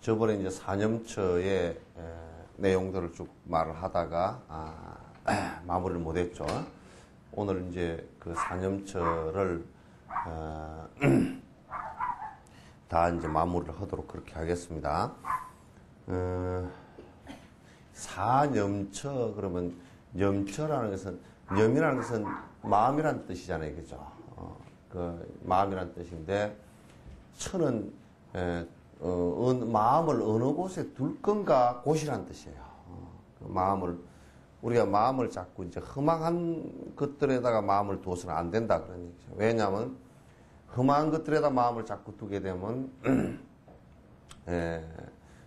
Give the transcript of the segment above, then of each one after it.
저번에 이제 산염처의 내용들을 쭉 말을 하다가 마무리를 못했죠. 오늘 이제 그 산염처를 다 이제 마무리를 하도록 그렇게 하겠습니다. 산염처 그러면 염처라는 것은 염이라는 것은 마음이라는 뜻이잖아요, 그죠? 그 마음이라는 뜻인데 처는 마음을 어느 곳에 둘 건가 곳이란 뜻이에요. 그 마음을 우리가 마음을 자꾸 이제 흠악한 것들에다가 마음을 두어서는 안 된다 그런 얘기죠. 왜냐하면 흠악한 것들에다 마음을 자꾸 두게 되면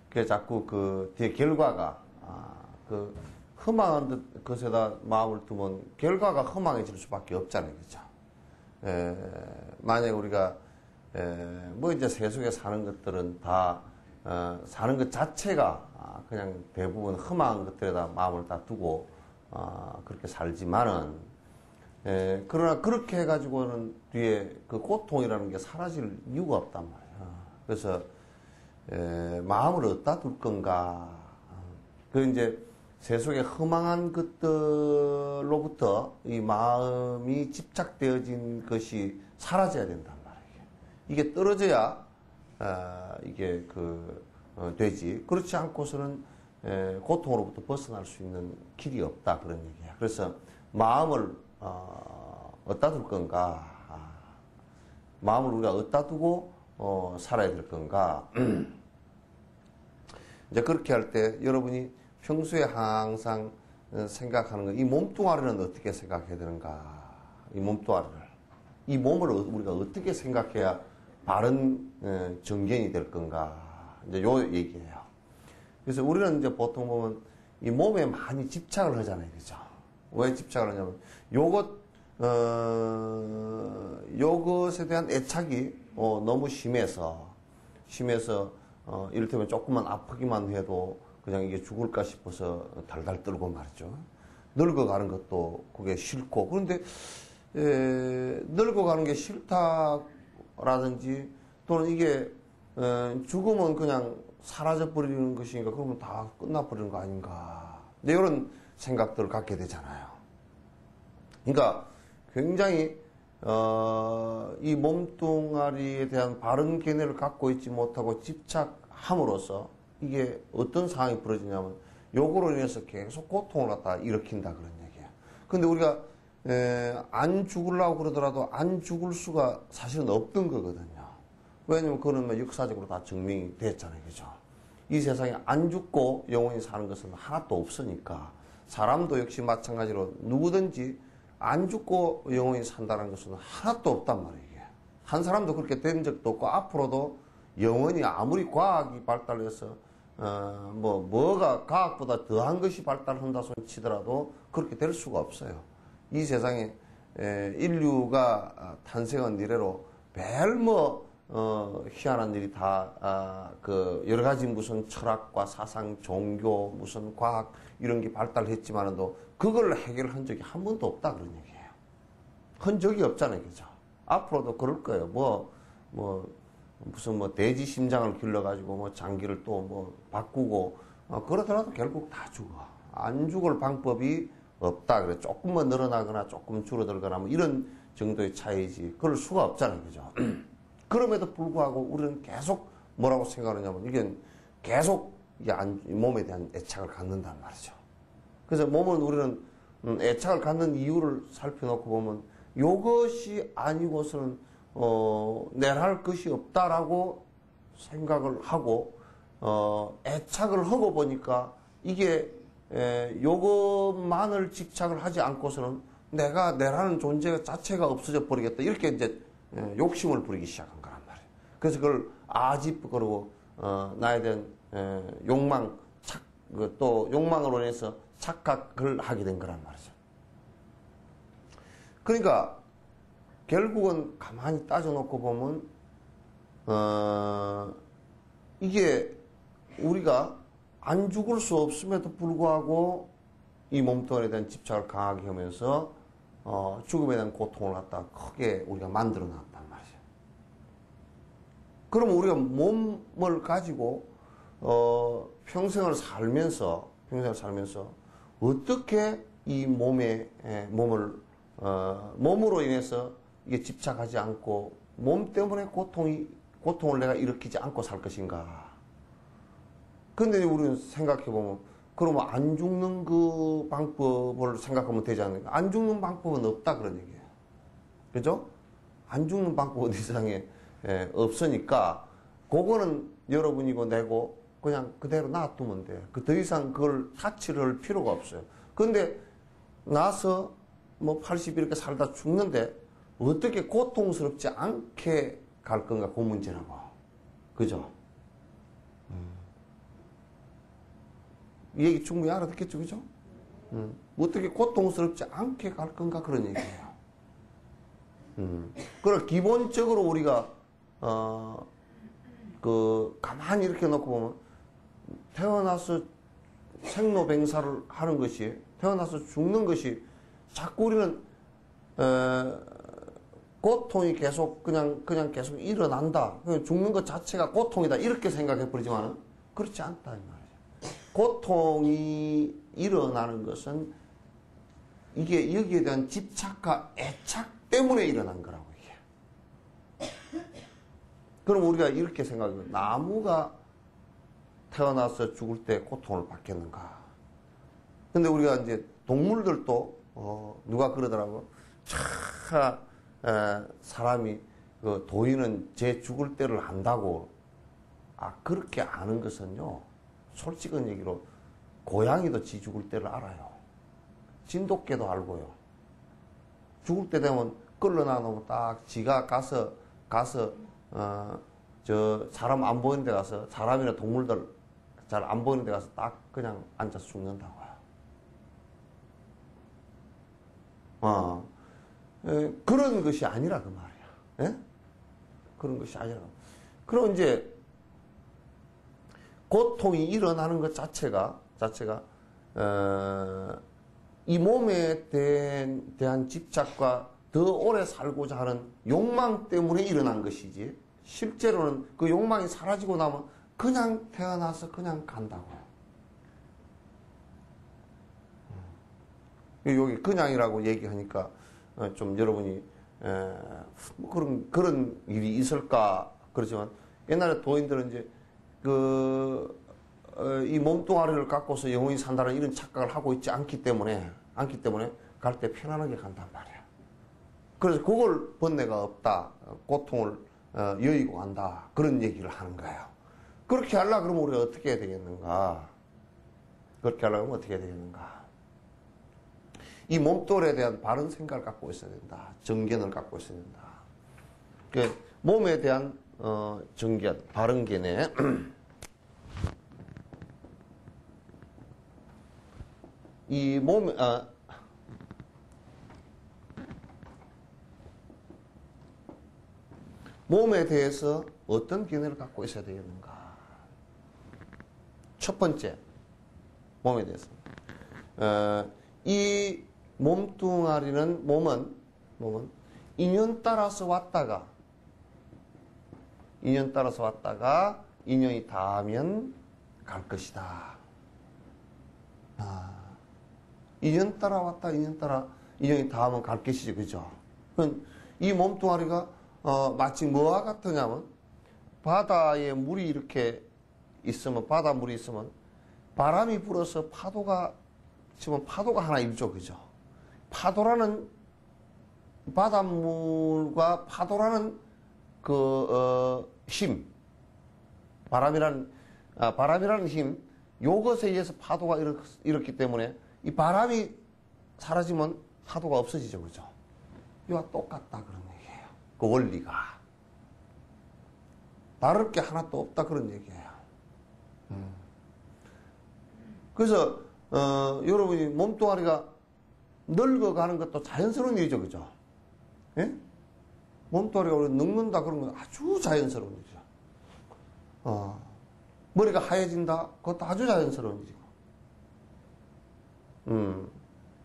그 자꾸 그 뒤에 결과가 그 흠악한 것에다 마음을 두면 결과가 흠악해질 수밖에 없잖아요, 그렇죠? 만약에 우리가 뭐 이제 세속에 사는 것들은 다 사는 것 자체가 그냥 대부분 흠한 것들에다 마음을 다 두고 그렇게 살지만은 그러나 그렇게 해가지고는 뒤에 그 고통이라는 게 사라질 이유가 없단 말이야. 그래서 마음을 어디다 둘 건가? 그 이제 세속의 허망한 것들로부터 이 마음이 집착되어진 것이 사라져야 된단 말이에요. 이게 떨어져야 이게 되지. 그렇지 않고서는 고통으로부터 벗어날 수 있는 길이 없다 그런 얘기야. 그래서 마음을 어디다 둘 건가? 마음을 우리가 어디다 두고 살아야 될 건가? 이제 그렇게 할 때 여러분이 평소에 항상 생각하는 거, 이 몸뚱아리는 어떻게 생각해야 되는가? 이 몸뚱아리를. 이 몸을 우리가 어떻게 생각해야 바른 정견이 될 건가? 이제 요 얘기예요. 그래서 우리는 이제 보통 보면 이 몸에 많이 집착을 하잖아요. 그죠? 왜 집착을 하냐면 요것에 대한 애착이 너무 심해서 이를테면 조금만 아프기만 해도 그냥 이게 죽을까 싶어서 달달 떨고 말이죠. 늙어가는 것도 그게 싫고. 그런데 늙어가는 게 싫다라든지 또는 이게 죽으면 그냥 사라져버리는 것인가, 그러면 다 끝나버리는 거 아닌가, 이런 생각들을 갖게 되잖아요. 그러니까 굉장히 이 몸뚱아리에 대한 바른 견해를 갖고 있지 못하고 집착함으로써 이게 어떤 상황이 벌어지냐면 요거로 인해서 계속 고통을 갖다 일으킨다 그런 얘기예요. 근데 우리가 안 죽으려고 그러더라도 안 죽을 수가 사실은 없던 거거든요. 왜냐면 그거는 뭐 역사적으로 다 증명이 됐잖아요, 그죠? 이 세상에 안 죽고 영원히 사는 것은 하나도 없으니까 사람도 역시 마찬가지로 누구든지 안 죽고 영원히 산다는 것은 하나도 없단 말이에요. 한 사람도 그렇게 된 적도 없고 앞으로도 영원히 아무리 과학이 발달해서 뭐가 과학보다 더한 것이 발달한다 손 치더라도 그렇게 될 수가 없어요. 이 세상에 인류가 탄생한 이래로 별 희한한 일이 다 여러 가지 무슨 철학과 사상, 종교, 무슨 과학 이런 게 발달했지만도 그걸 해결한 적이 한 번도 없다 그런 얘기예요. 한 적이 없잖아요, 그죠? 앞으로도 그럴 거예요. 무슨 돼지 심장을 길러가지고 장기를 또 바꾸고 그러더라도 결국 다 죽어. 안 죽을 방법이 없다 그래. 조금만 늘어나거나 조금 줄어들거나 이런 정도의 차이지 그럴 수가 없잖아요, 그죠? 그럼에도 불구하고 우리는 계속 뭐라고 생각하느냐면 이게 계속 몸에 대한 애착을 갖는단 말이죠. 그래서 몸은 우리는 애착을 갖는 이유를 살펴놓고 보면 이것이 아니고서는 내할 것이 없다라고 생각을 하고 애착을 하고 보니까 이게 요것만을 집착을 하지 않고서는 내가 내라는 존재 자체가 없어져 버리겠다 이렇게 이제 욕심을 부리기 시작한 거란 말이에요. 그래서 그걸 아집거리고 나에 대한 욕망, 또 욕망으로 인해서 착각을 하게 된 거란 말이죠. 그러니까 결국은 가만히 따져놓고 보면 이게 우리가 안 죽을 수 없음에도 불구하고 이 몸뚱아리에 대한 집착을 강하게 하면서 죽음에 대한 고통을 갖다 크게 우리가 만들어 놨단 말이죠. 그러면 우리가 몸을 가지고 평생을 살면서 어떻게 이 몸으로 인해서 이게 집착하지 않고 몸 때문에 고통을 내가 일으키지 않고 살 것인가. 근데 우리는 생각해보면, 그러면 안 죽는 그 방법을 생각하면 되지 않을까? 안 죽는 방법은 없다, 그런 얘기예요. 그죠? 안 죽는 방법은 이 세상에 없으니까, 그거는 여러분이고 내고 그냥 그대로 놔두면 돼요. 더 이상 그걸 타치를 할 필요가 없어요. 근데 나서 뭐 80 이렇게 살다 죽는데 어떻게 고통스럽지 않게 갈 건가, 그 문제라고. 그죠? 이 얘기 충분히 알아듣겠죠, 그죠? 어떻게 고통스럽지 않게 갈 건가, 그런 얘기예요. 그걸 기본적으로 우리가, 가만히 이렇게 놓고 보면, 태어나서 생로병사를 하는 것이, 태어나서 죽는 것이, 자꾸 우리는, 고통이 그냥 계속 일어난다. 죽는 것 자체가 고통이다. 이렇게 생각해버리지만은, 그렇지 않다, 이 말이에요. 고통이 일어나는 것은 이게 여기에 대한 집착과 애착 때문에 일어난 거라고, 이게. 그럼 우리가 이렇게 생각해요. 나무가 태어나서 죽을 때 고통을 받겠는가. 근데 우리가 이제 동물들도, 누가 그러더라고. 사람이, 도인은 제 죽을 때를 안다고. 그렇게 아는 것은요. 솔직한 얘기로 고양이도 지 죽을 때를 알아요. 진돗개도 알고요. 죽을 때 되면 끌어놔 놓으면 딱 지가 가서 사람 안 보이는 데 가서, 사람이나 동물들 잘 안 보이는 데 가서 딱 그냥 앉아서 죽는다고요. 그런 것이 아니라 그 말이야. 예? 그런 것이 아니라. 그럼 이제 고통이 일어나는 것 자체가 이 몸에 대한 집착과 더 오래 살고자 하는 욕망 때문에 일어난 것이지, 실제로는 그 욕망이 사라지고 나면 그냥 태어나서 그냥 간다고요. 여기 그냥이라고 얘기하니까 좀 여러분이 뭐 그런 일이 있을까 그러지만, 옛날에 도인들은 이제 이 몸뚱아리를 갖고서 영원히 산다는 이런 착각을 하고 있지 않기 때문에 갈 때 편안하게 간단 말이야. 그래서 그걸 번뇌가 없다, 고통을 여의고 간다, 그런 얘기를 하는 거예요. 그렇게 하려고 그러면 우리가 어떻게 해야 되겠는가? 이 몸뚱아리에 대한 바른 생각을 갖고 있어야 된다. 정견을 갖고 있어야 된다. 그 몸에 대한 정견, 바른 견해. 이 몸에 대해서 어떤 견해를 갖고 있어야 되겠는가? 첫 번째, 몸에 대해서. 이 몸뚱아리는, 몸은 인연 따라서 왔다가 인연이 닿으면 갈 것이다. 인연 따라 왔다, 인연이 닿으면 갈 것이지, 그죠? 이 몸뚱아리가 마치 뭐와 같으냐면, 바다에 물이 이렇게 있으면, 바닷물이 있으면 바람이 불어서 파도가 하나 일죠, 그죠? 바닷물과 파도라는 힘, 바람이라는 힘, 요것에 의해서 파도가 이렇기 때문에 이 바람이 사라지면 파도가 없어지죠, 그죠? 이와 똑같다, 그런 얘기예요. 그 원리가. 다를 게 하나도 없다, 그런 얘기예요. 그래서, 여러분이 몸뚱아리가 늙어가는 것도 자연스러운 일이죠, 그죠? 예? 몸뚱아리가 우리 늙는다, 그런 건 아주 자연스러운 일이죠. 머리가 하얘진다, 그것도 아주 자연스러운 일이고.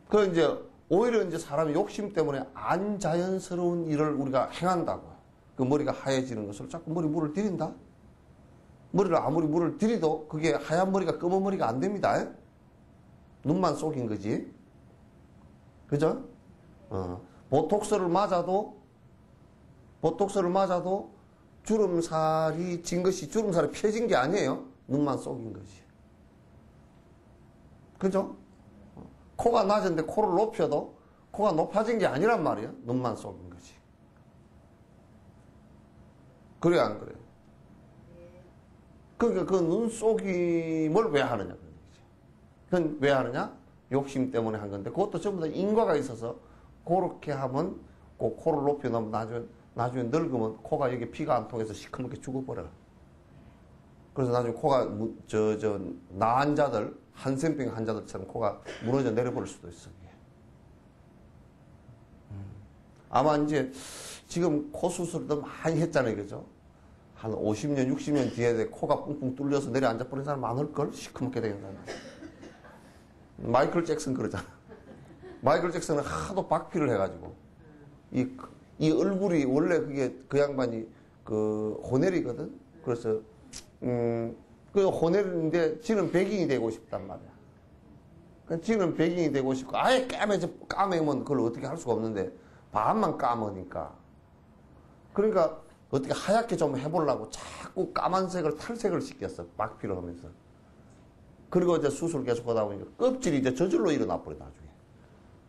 그 이제, 오히려 이제 사람이 욕심 때문에 안 자연스러운 일을 우리가 행한다고. 그 머리가 하얘지는 것을 자꾸 물을 들인다? 머리를 아무리 물을 들이도 그게 하얀 머리가 검은 머리가 안 됩니다. 눈만 속인 거지. 그죠? 보톡스를 맞아도 주름살이 진 것이 주름살이 펴진 게 아니에요. 눈만 속인 거지. 그죠? 코가 낮은데 코를 높여도 코가 높아진 게 아니란 말이에요. 눈만 속인 거지. 그래 안 그래요? 그러니까 그 눈속임을 왜 하느냐. 그건 왜 하느냐? 욕심 때문에 한 건데 그것도 전부 다 인과가 있어서 그렇게 하면 그 코를 높여놓으면 나중에 늙으면 코가 여기 피가 안 통해서 시커멓게 죽어버려. 그래서 나중에 코가 나 환자들 한센병 환자들처럼 코가 무너져 내려버릴 수도 있어. 아마 이제 지금 코 수술도 많이 했잖아요. 그죠? 한 50년, 60년 뒤에 코가 뿡뿡 뚫려서 내려앉아 버린 사람 많을걸? 시커멓게 되는 사람. 마이클 잭슨 그러잖아. 마이클 잭슨은 하도 박피를 해가지고 이 얼굴이 원래 그게 그 양반이 그 호넬이거든. 그래서 그 호넬인데 지는 백인이 되고 싶단 말이야. 그러니까 지는 백인이 되고 싶고 아예 까매면 그걸 어떻게 할 수가 없는데 반만 까머니까. 그러니까 어떻게 하얗게 좀 해보려고 자꾸 까만색을 탈색을 시켰어. 박피를 하면서. 그리고 이제 수술 계속 하다 보니까 껍질이 이제 저절로 일어나 버려 나중에.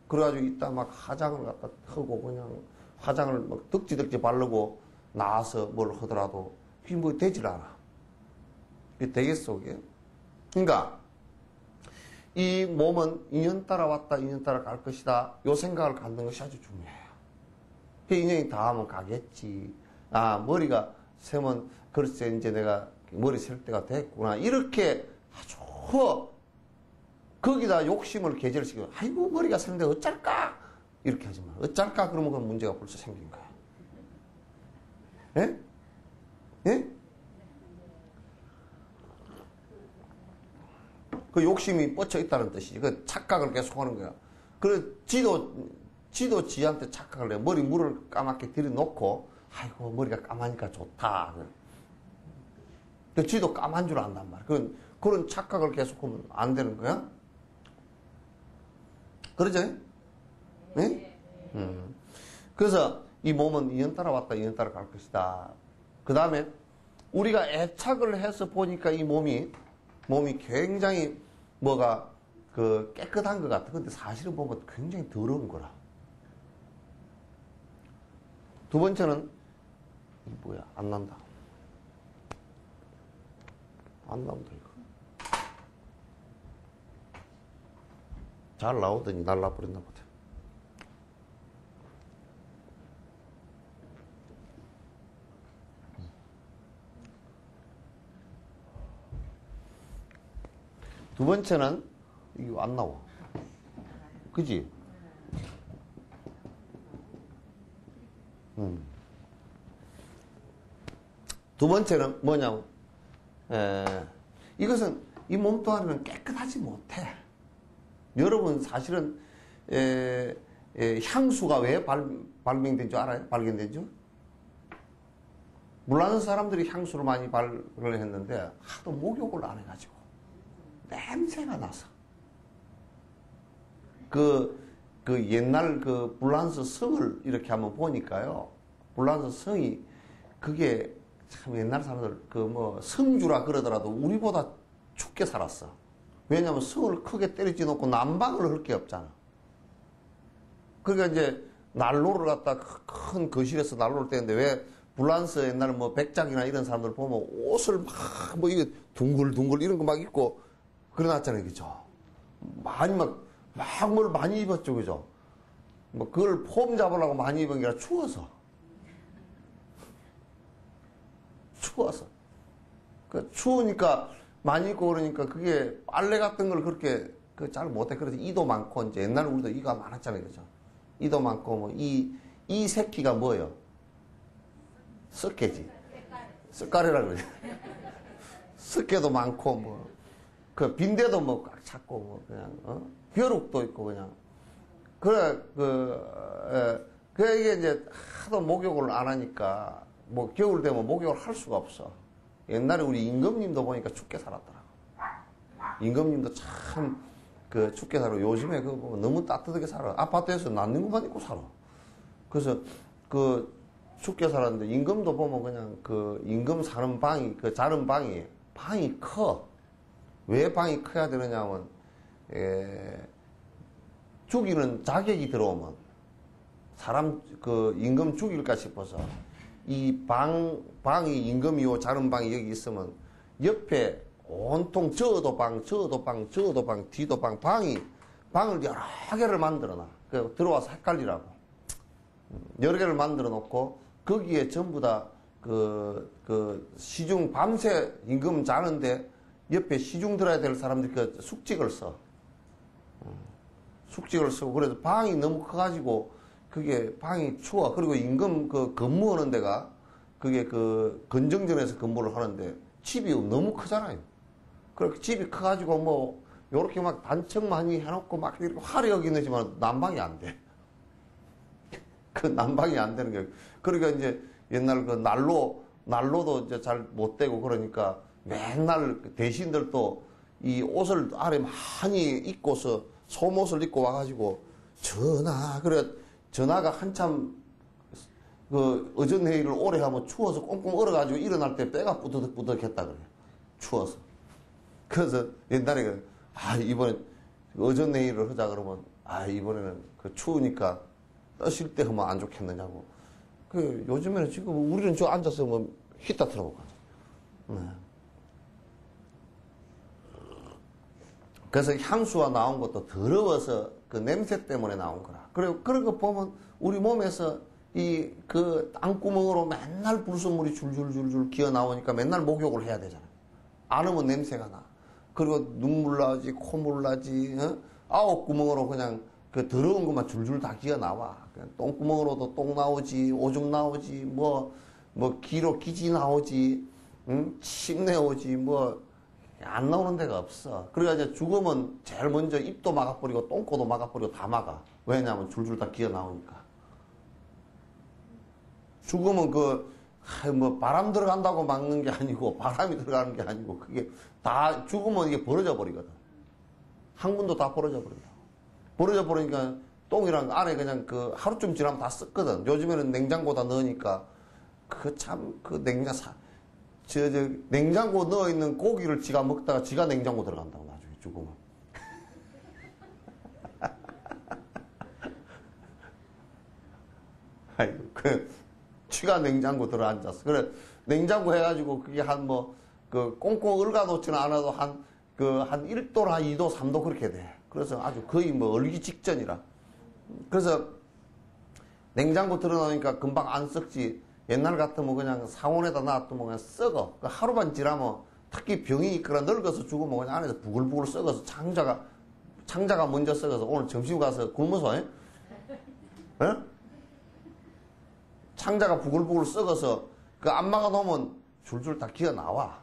그래가지고 이따 막 화장을 갖다 하고 그냥 화장을 막 덕지덕지 바르고 나와서 뭘 하더라도 그게 뭐 되질 않아. 그게 되겠어 그게. 그러니까 이 몸은 인연 따라 왔다 인연 따라 갈 것이다. 요 생각을 갖는 것이 아주 중요해요. 그 인연이 닿으면 가겠지. 아 머리가 세면 글쎄 이제 내가 머리 셀 때가 됐구나. 이렇게 아주 거기다 욕심을 개재시키고 아이고 머리가 새는데 어쩔까 이렇게 하지 마. 어쩔까 그러면 그 문제가 벌써 생긴 거야. 예? 예? 그 욕심이 뻗쳐 있다는 뜻이지. 그 착각을 계속 하는 거야. 그래 지도 지한테 착각을 해. 머리 물을 까맣게 들여놓고 아이고 머리가 까마니까 좋다. 그 지도 까만 줄 안단 말이야. 그런 착각을 계속하면 안 되는 거야. 그러죠? 네? 그래서 이 몸은 인연 따라 왔다 인연 따라 갈 것이다. 그 다음에 우리가 애착을 해서 보니까 이 몸이 굉장히 뭐가 그 깨끗한 것 같아. 근데 사실은 보면 굉장히 더러운 거라. 두 번째는 뭐야 안 난다. 안 나온다 이거. 잘 나오더니 날라버렸나 보다. 두 번째는 이거 안 나와. 그지? 두 번째는 뭐냐고. 이것은 이 몸 또한은 깨끗하지 못해. 여러분 사실은 향수가 왜 발명된 줄 알아요? 발견된 줄? 몰라는 사람들이 향수를 많이 발견을 했는데 하도 목욕을 안 해가지고 냄새가 나서 그 옛날 그 불란서 성을 이렇게 한번 보니까요. 불란서 성이 그게 참 옛날 사람들 그 뭐 성주라 그러더라도 우리보다 춥게 살았어. 왜냐하면 성을 크게 때리지 놓고 난방을 할 게 없잖아. 그러니까 이제 난로를 갖다 큰 거실에서 난로를 떼는데 왜 불란서 옛날에 뭐 백작이나 이런 사람들 보면 옷을 막 뭐 이게 둥글둥글 이런 거 막 입고 그래놨잖아요. 그죠? 뭘 많이 입었죠. 그죠? 뭐 그걸 폼 잡으려고 많이 입은 게 아니라 추워서. 추우니까 많이 입고 그러니까 그게 빨래 같은 걸 그렇게 잘 못해. 그래서 이도 많고 이제 옛날에 우리도 이가 많았잖아요. 그죠? 이도 많고 뭐 이 새끼가 뭐예요? 썩개지. 썩가래라고 그러죠. 썩개도 많고 뭐 그 빈대도 뭐 꽉 찼고 뭐 그냥 벼룩도 있고 그냥 그래 이게 이제 하도 목욕을 안 하니까 뭐 겨울 되면 목욕을 할 수가 없어. 옛날에 우리 임금님도 보니까 춥게 살았더라고. 임금님도 참 그 춥게 살아. 요즘에 그거 보면 너무 따뜻하게 살아. 아파트에서 난닝구만 입고 살아. 그래서 그 춥게 살았는데 임금도 보면 그냥 그 임금 사는 방이 그 자는 방이 커. 왜 방이 커야 되느냐면 죽이는 자객이 들어오면 사람 그 임금 죽일까 싶어서 이 방이 임금이요 자는 방이 여기 있으면 옆에 온통 저어도 방 뒤도 방을 여러 개를 만들어놔. 그 들어와서 헷갈리라고 여러 개를 만들어 놓고 거기에 전부 다 그 시중 밤새 임금 자는데 옆에 시중 들어야 될 사람들이 그 숙직을 써. 숙직을 쓰고 그래서 방이 너무 커가지고 그게 방이 추워. 그리고 임금 그 근무하는 데가 그게 그 건정전에서 근무를 하는데 집이 너무 크잖아요. 그렇게 집이 커가지고 뭐 요렇게 막 단층 많이 해놓고 막 이렇게 화려하게 넣지만 난방이 안 돼. 그 난방이 안 되는 게 그러니까 이제 옛날 그 난로도 이제 잘 못 되고 그러니까 맨날 대신들도 이 옷을 아래 많이 입고서 속옷을 입고 와가지고 전하가 한참 그 의전회의를 오래 하면 추워서 꽁꽁 얼어가지고 일어날 때 빼가 뿌득뿌득 했다 그래. 추워서. 그래서 옛날에 이번에 의전회의를 하자 그러면 이번에는 그 추우니까 떠실 때 하면 안 좋겠느냐고. 그 요즘에는 지금 우리는 저 앉아서 뭐 히터 틀어보고 가자. 네. 그래서 향수가 나온 것도 더러워서 그 냄새 때문에 나온 거라. 그리고 그런 거 보면 우리 몸에서 이 그 땅구멍으로 맨날 불순물이 줄줄줄줄 기어 나오니까 맨날 목욕을 해야 되잖아. 안 하면 냄새가 나. 그리고 눈물 나지, 콧물 나지, 아홉 구멍으로 그냥 그 더러운 것만 줄줄 다 기어 나와. 똥구멍으로도 똥 나오지, 오줌 나오지, 뭐 기로 기지 나오지, 침 내오지, 안 나오는 데가 없어. 그러니까 이제 죽으면 제일 먼저 입도 막아버리고 똥꼬도 막아버리고 다 막아. 왜냐하면 줄줄 다 기어 나오니까. 죽으면 바람 들어간다고 막는 게 아니고 바람이 들어가는 게 아니고 그게 다 죽으면 이게 벌어져 버리거든. 항문도 다 벌어져 버린다. 벌어져 버리니까 똥이랑 안에 그냥 그 하루쯤 지나면 다 썩거든. 요즘에는 냉장고다 넣으니까 냉장고 넣어 있는 고기를 지가 먹다가 지가 냉장고 들어간다고 나중에 죽으면. 아이고 지가 냉장고 들어 앉았어. 그래 냉장고 해가지고 그게 꽁꽁 얼가 놓지는 않아도 한 1도나 한 2도 3도 그렇게 돼. 그래서 아주 거의 얼기 직전이라. 그래서 냉장고 들어놓으니까 금방 안 썩지. 옛날 같으면 그냥 상온에다 놔두면 그냥 썩어. 하루만 지나면 특히 병이 있거나 늙어서 죽으면 그냥 안에서 부글부글 썩어서 창자가 먼저 썩어서 오늘 점심 가서 굶어서, 에? 창자가 부글부글 썩어서 그 안 막아 놓으면 줄줄 다 기어 나와.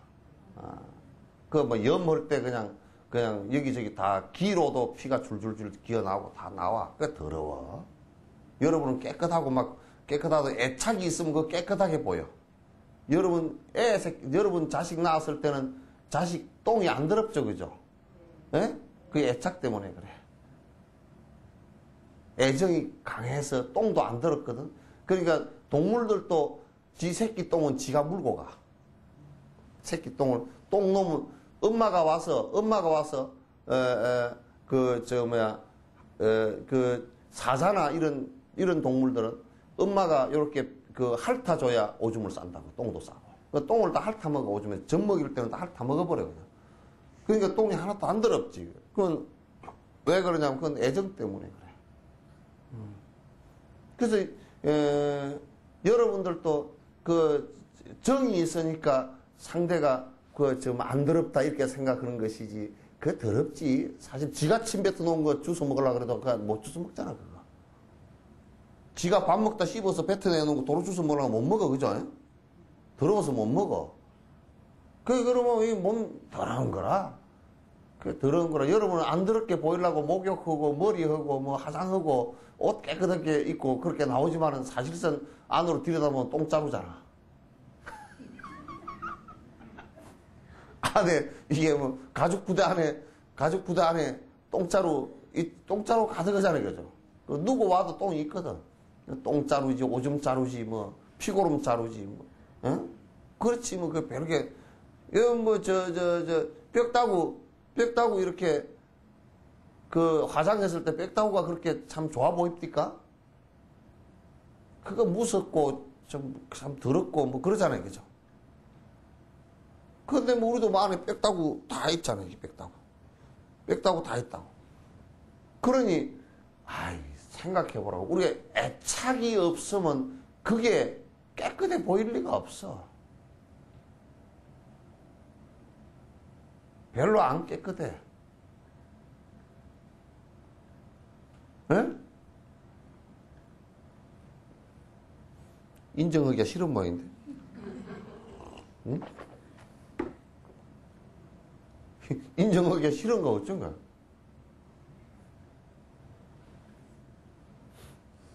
염할 때 그냥 여기저기 다 기로도 피가 줄줄줄 기어 나오고 다 나와. 그게 더러워. 여러분은 깨끗하고 애착이 있으면 그거 깨끗하게 보여. 여러분 자식 낳았을 때는 자식 똥이 안 더럽죠, 그죠? 예? 그 애착 때문에 그래. 애정이 강해서 똥도 안 더럽거든. 그러니까 동물들도 지 새끼 똥은 지가 물고 가. 새끼 똥을 똥 놓으면 엄마가 와서 사자나 이런 동물들은 엄마가 이렇게 핥아줘야 오줌을 싼다고. 똥도 싸고. 그 똥을 다 핥아먹어. 오줌에 젖 먹일 때는 다 핥아먹어버려요. 그러니까 똥이 하나도 안 더럽지. 그건 왜 그러냐면 그건 애정 때문에 그래. 그래서 여러분들도 정이 있으니까 상대가 좀 안 더럽다 이렇게 생각하는 것이지. 그게 더럽지. 사실 지가 침 뱉어 놓은 거 주워 먹으려고 그래도 그거 못 주워 먹잖아, 그거. 지가 밥 먹다 씹어서 뱉어내놓은 거 도로 주워 먹으려고 못 먹어, 그죠? 더러워서 못 먹어. 그러면 이 몸 더러운 거라. 그 더러운 거라. 여러분은 안 더럽게 보이려고 목욕하고 머리하고 화장하고 옷 깨끗하게 입고 그렇게 나오지만은 사실상 안으로 들여다보면 똥 짜부잖아. 안에, 이게 뭐, 가죽 부대 안에 똥자루 가득하잖아요, 그죠? 누구 와도 똥이 있거든. 똥자루지, 오줌자루지, 뭐, 피고름자루지, 뭐, 응? 그렇지, 뭐, 그, 별게, 이건 뭐, 뼈다구 이렇게, 그, 화장했을 때 뼈다구가 그렇게 참 좋아 보입니까? 그거 무섭고, 참 더럽고, 뭐, 그러잖아요, 그죠? 근데 뭐, 우리도 뭐 안에 뼈다구 다 있잖아요, 뼈다구 다 있다고. 그러니, 생각해보라고. 우리가 애착이 없으면 그게 깨끗해 보일 리가 없어. 별로 안 깨끗해. 에? 인정하기가 싫은 모양인데. 응? 인정하기가 싫은가 어쩐가?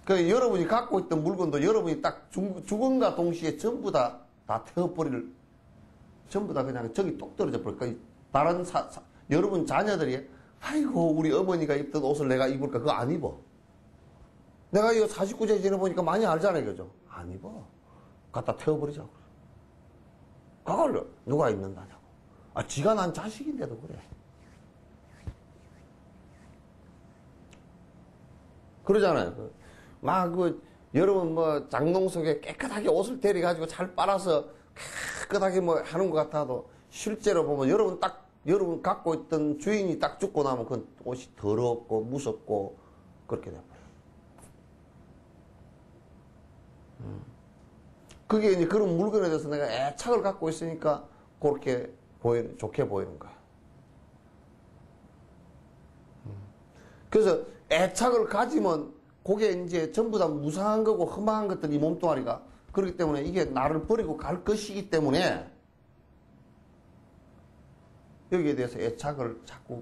그 여러분이 갖고 있던 물건도 여러분이 딱 죽음과 동시에 전부 다 태워버릴, 전부 다 그냥 저기 똑 떨어져 버릴까? 다른 여러분 자녀들이, 아이고, 우리 어머니가 입던 옷을 내가 입을까? 그거 안 입어. 내가 이거 49세 지내보니까 많이 알잖아요, 그죠? 안 입어. 갖다 태워버리자고. 그걸 누가 입는다냐고. 지가 난 자식인데도 그래. 그러잖아요. 여러분 장롱 속에 깨끗하게 옷을 데려가지고 잘 빨아서 깨끗하게 하는 것 같아도 실제로 보면 여러분 갖고 있던 주인이 딱 죽고 나면 그 옷이 더럽고 무섭고 그렇게 돼버려요. 그게 이제 그런 물건에 대해서 내가 애착을 갖고 있으니까 그렇게 좋게 보이는 거야. 그래서 애착을 가지면 그게 이제 전부 다 무상한 거고 험한 것들이 몸뚱아리가 그렇기 때문에 이게 나를 버리고 갈 것이기 때문에 여기에 대해서 애착을 자꾸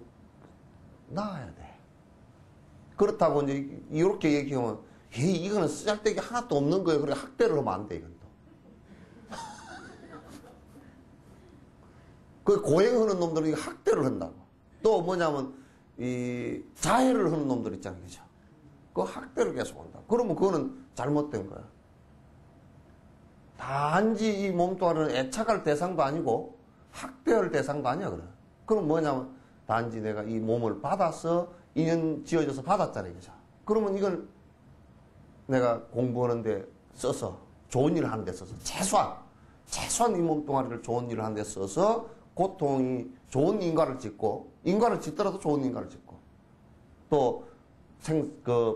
낳아야 돼. 그렇다고 이제 이렇게 얘기하면 이거는 쓰잘데기 하나도 없는 거예요. 그러니까 학대를 하면 안 돼, 이건 또. 그 고행하는 놈들은 이거 학대를 한다고. 또 뭐냐면 이 자해를 하는 놈들 있잖아요, 그죠? 그 학대를 계속 한다. 그러면 그거는 잘못된 거야. 단지 이 몸뚱아리는 애착할 대상도 아니고 학대할 대상도 아니야, 그래. 그럼 뭐냐면 단지 내가 이 몸을 받아서 인연 지어져서 받았잖아요, 그죠? 그러면 이걸 내가 공부하는데 써서 좋은 일을 하는데 써서 최소한 이 몸뚱아리를 좋은 일을 하는데 써서 고통이 좋은 인과를 짓고 인과를 짓더라도 좋은 인과를 짓고 또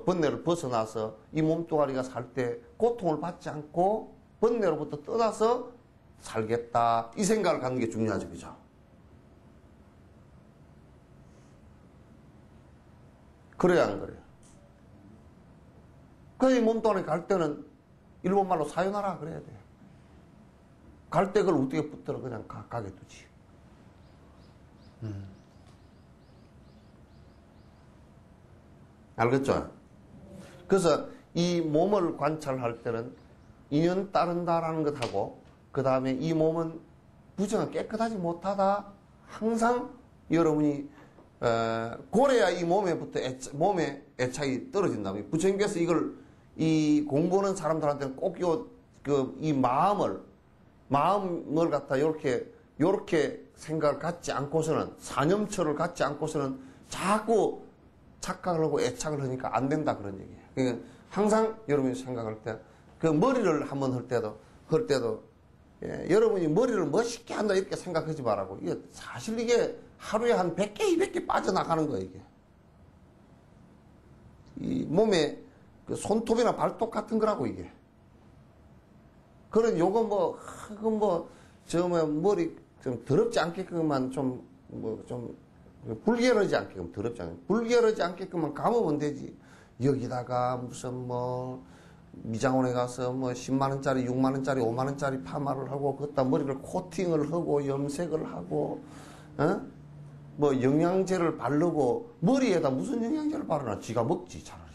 번뇌를 벗어나서 이 몸뚱아리가 살 때 고통을 받지 않고 번뇌로부터 떠나서 살겠다 이 생각을 갖는 게 중요하죠, 그죠? 그래야 안 그래요? 그래서 이 몸뚱아리 갈 때는 일본말로 사요나라 그래야 돼. 갈 때 그걸 어떻게 붙들어 그냥 가게 두지. 알겠죠? 그래서 이 몸을 관찰할 때는 인연 따른다라는 것하고 그 다음에 이 몸은 부정은 깨끗하지 못하다. 항상 여러분이 고래야 이 몸에 애착이 떨어진다. 부처님께서 이 공부하는 사람들한테는 꼭 이 마음을 갖다 요렇게 생각을 갖지 않고서는 사념처를 갖지 않고서는 자꾸 착각을 하고 애착을 하니까 안 된다 그런 얘기예요. 그러니까 항상 여러분이 생각할 때 그 머리를 한번 할 때도 여러분이 머리를 멋있게 한다 이렇게 생각하지 말라고. 이게 사실 이게 하루에 한 100개, 200개 빠져나가는 거예요, 이게. 이 몸에 그 손톱이나 발톱 같은 거라고, 이게. 그런 요거 머리 좀 더럽지 않게끔만 불결하지 않게끔, 더럽지 않게, 불결하지 않게끔만 감으면 되지. 여기다가 무슨 미장원에 가서 10만원짜리, 6만원짜리, 5만원짜리 파마를 하고, 그것다 머리를 코팅을 하고, 염색을 하고, 영양제를 바르고, 머리에다 무슨 영양제를 바르나? 지가 먹지, 차라리.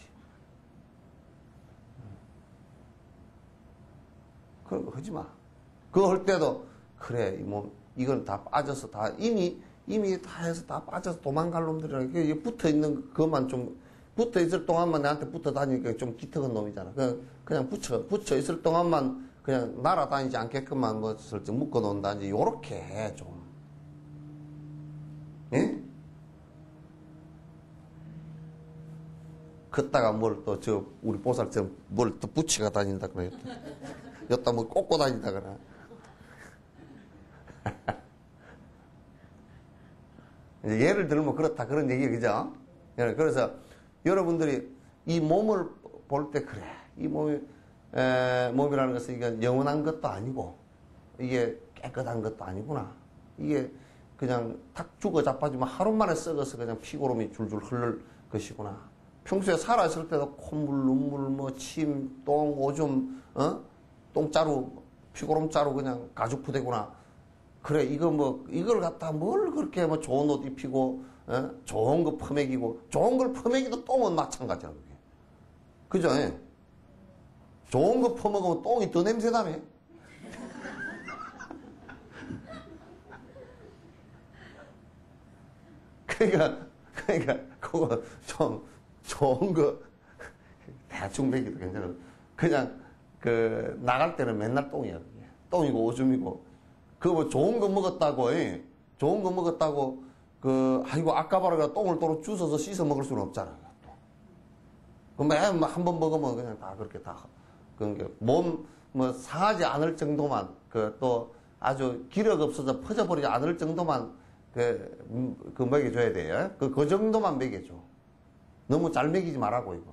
그런 거 하지 마. 그거 할 때도, 그래, 이 몸, 이건 다 빠져서 다 이미 다 해서 다 빠져서 도망갈 놈들이라. 이게 붙어 있는 그것만 좀, 붙어 있을 동안만 내한테 붙어 다니니까 좀 기특한 놈이잖아. 그냥 붙여 있을 동안만 그냥 날아다니지 않게끔만 뭐 슬쩍 묶어 놓는다든지, 요렇게 해, 좀. 예? 걷다가 뭘 또, 우리 보살처럼 뭘 또 붙이가 다닌다 그래. 여기다 뭐 꽂고 다닌다 그래. 예를 들면 그렇다, 그런 얘기, 그죠? 그래서 여러분들이 이 몸을 볼 때, 그래, 이 몸이라는 것은 이게 영원한 것도 아니고, 이게 깨끗한 것도 아니구나. 이게 그냥 탁 죽어 자빠지면 하루 만에 썩어서 그냥 피고름이 줄줄 흐를 것이구나. 평소에 살아있을 때도 콧물, 눈물, 뭐, 침, 똥, 오줌, 똥자루, 피고름자루 그냥 가죽부대구나. 그래, 이걸 갖다 뭘 그렇게 뭐 좋은 옷 입히고, 좋은 거 퍼먹이고, 좋은 걸 퍼먹이도 똥은 마찬가지야, 그게. 그죠? 예? 좋은 거 퍼먹으면 똥이 더 냄새나네? 그러니까, 그거 좀 좋은 거, 대충 먹이도 괜찮아. 그냥, 나갈 때는 맨날 똥이야, 그게. 똥이고 오줌이고. 뭐 좋은 거 먹었다고, 좋은 거 먹었다고, 아이고, 아까 봐라, 똥을 또로 주워서 씻어 먹을 수는 없잖아, 또. 한 번 먹으면 그냥 다 그렇게 다, 상하지 않을 정도만, 또 아주 기력 없어서 퍼져버리지 않을 정도만, 먹여줘야 돼요. 그 정도만 먹여줘. 너무 잘 먹이지 말라고, 이거.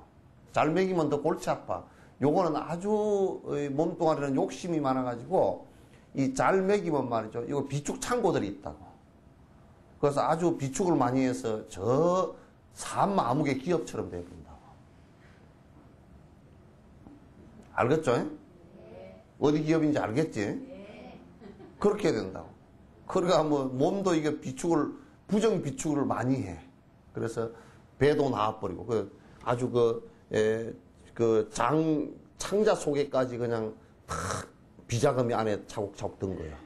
잘 먹이면 더 골치 아파. 요거는 아주, 몸뚱아리는 욕심이 많아가지고, 이 잘 먹이면 말이죠. 이거 비축 창고들이 있다고. 그래서 아주 비축을 많이 해서 저 산마무개 기업처럼 되어버린다고. 알겠죠? 네. 어디 기업인지 알겠지? 네. 그렇게 된다고. 그러니까 뭐 몸도 이게 부정 비축을 많이 해. 그래서 배도 나와버리고, 아주 창자 속에까지 그냥 탁 비자금이 안에 차곡차곡 든 거야.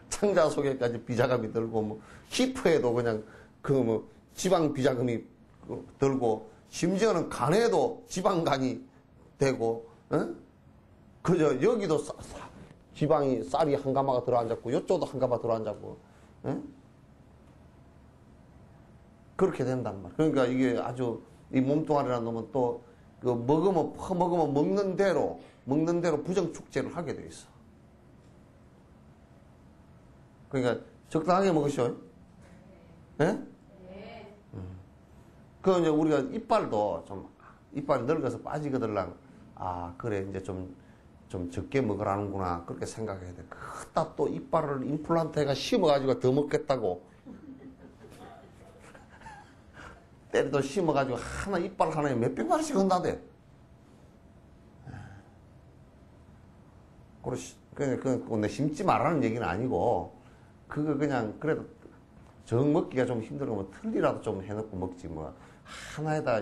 창자 속에까지 비자금이 들고, 뭐, 히프에도 그냥, 지방 비자금이 들고, 심지어는 간에도 지방간이 되고, 그저, 여기도 지방이, 쌀이 한 가마가 들어앉았고, 요쪽도 한 가마 들어앉았고, 그렇게 된단 말이야. 그러니까 이게 아주, 이 몸뚱아리라는 놈은 또, 퍼먹으면 먹는 대로 부정축제를 하게 돼 있어. 그러니까 적당하게 먹으셔. 예? 네. 이제 우리가 이빨이 늙어서 빠지거들랑, 그래, 이제 좀 적게 먹으라는구나. 그렇게 생각해야 돼. 그다 또 이빨을 임플란트 해가 심어가지고 더 먹겠다고. 때려도 심어가지고 이빨 하나에 몇백만 원씩 한다대. 내 심지 말라는 얘기는 아니고, 그냥, 그래도 정 먹기가 좀 힘들고, 틀리라도 좀 해놓고 먹지, 뭐. 하나에다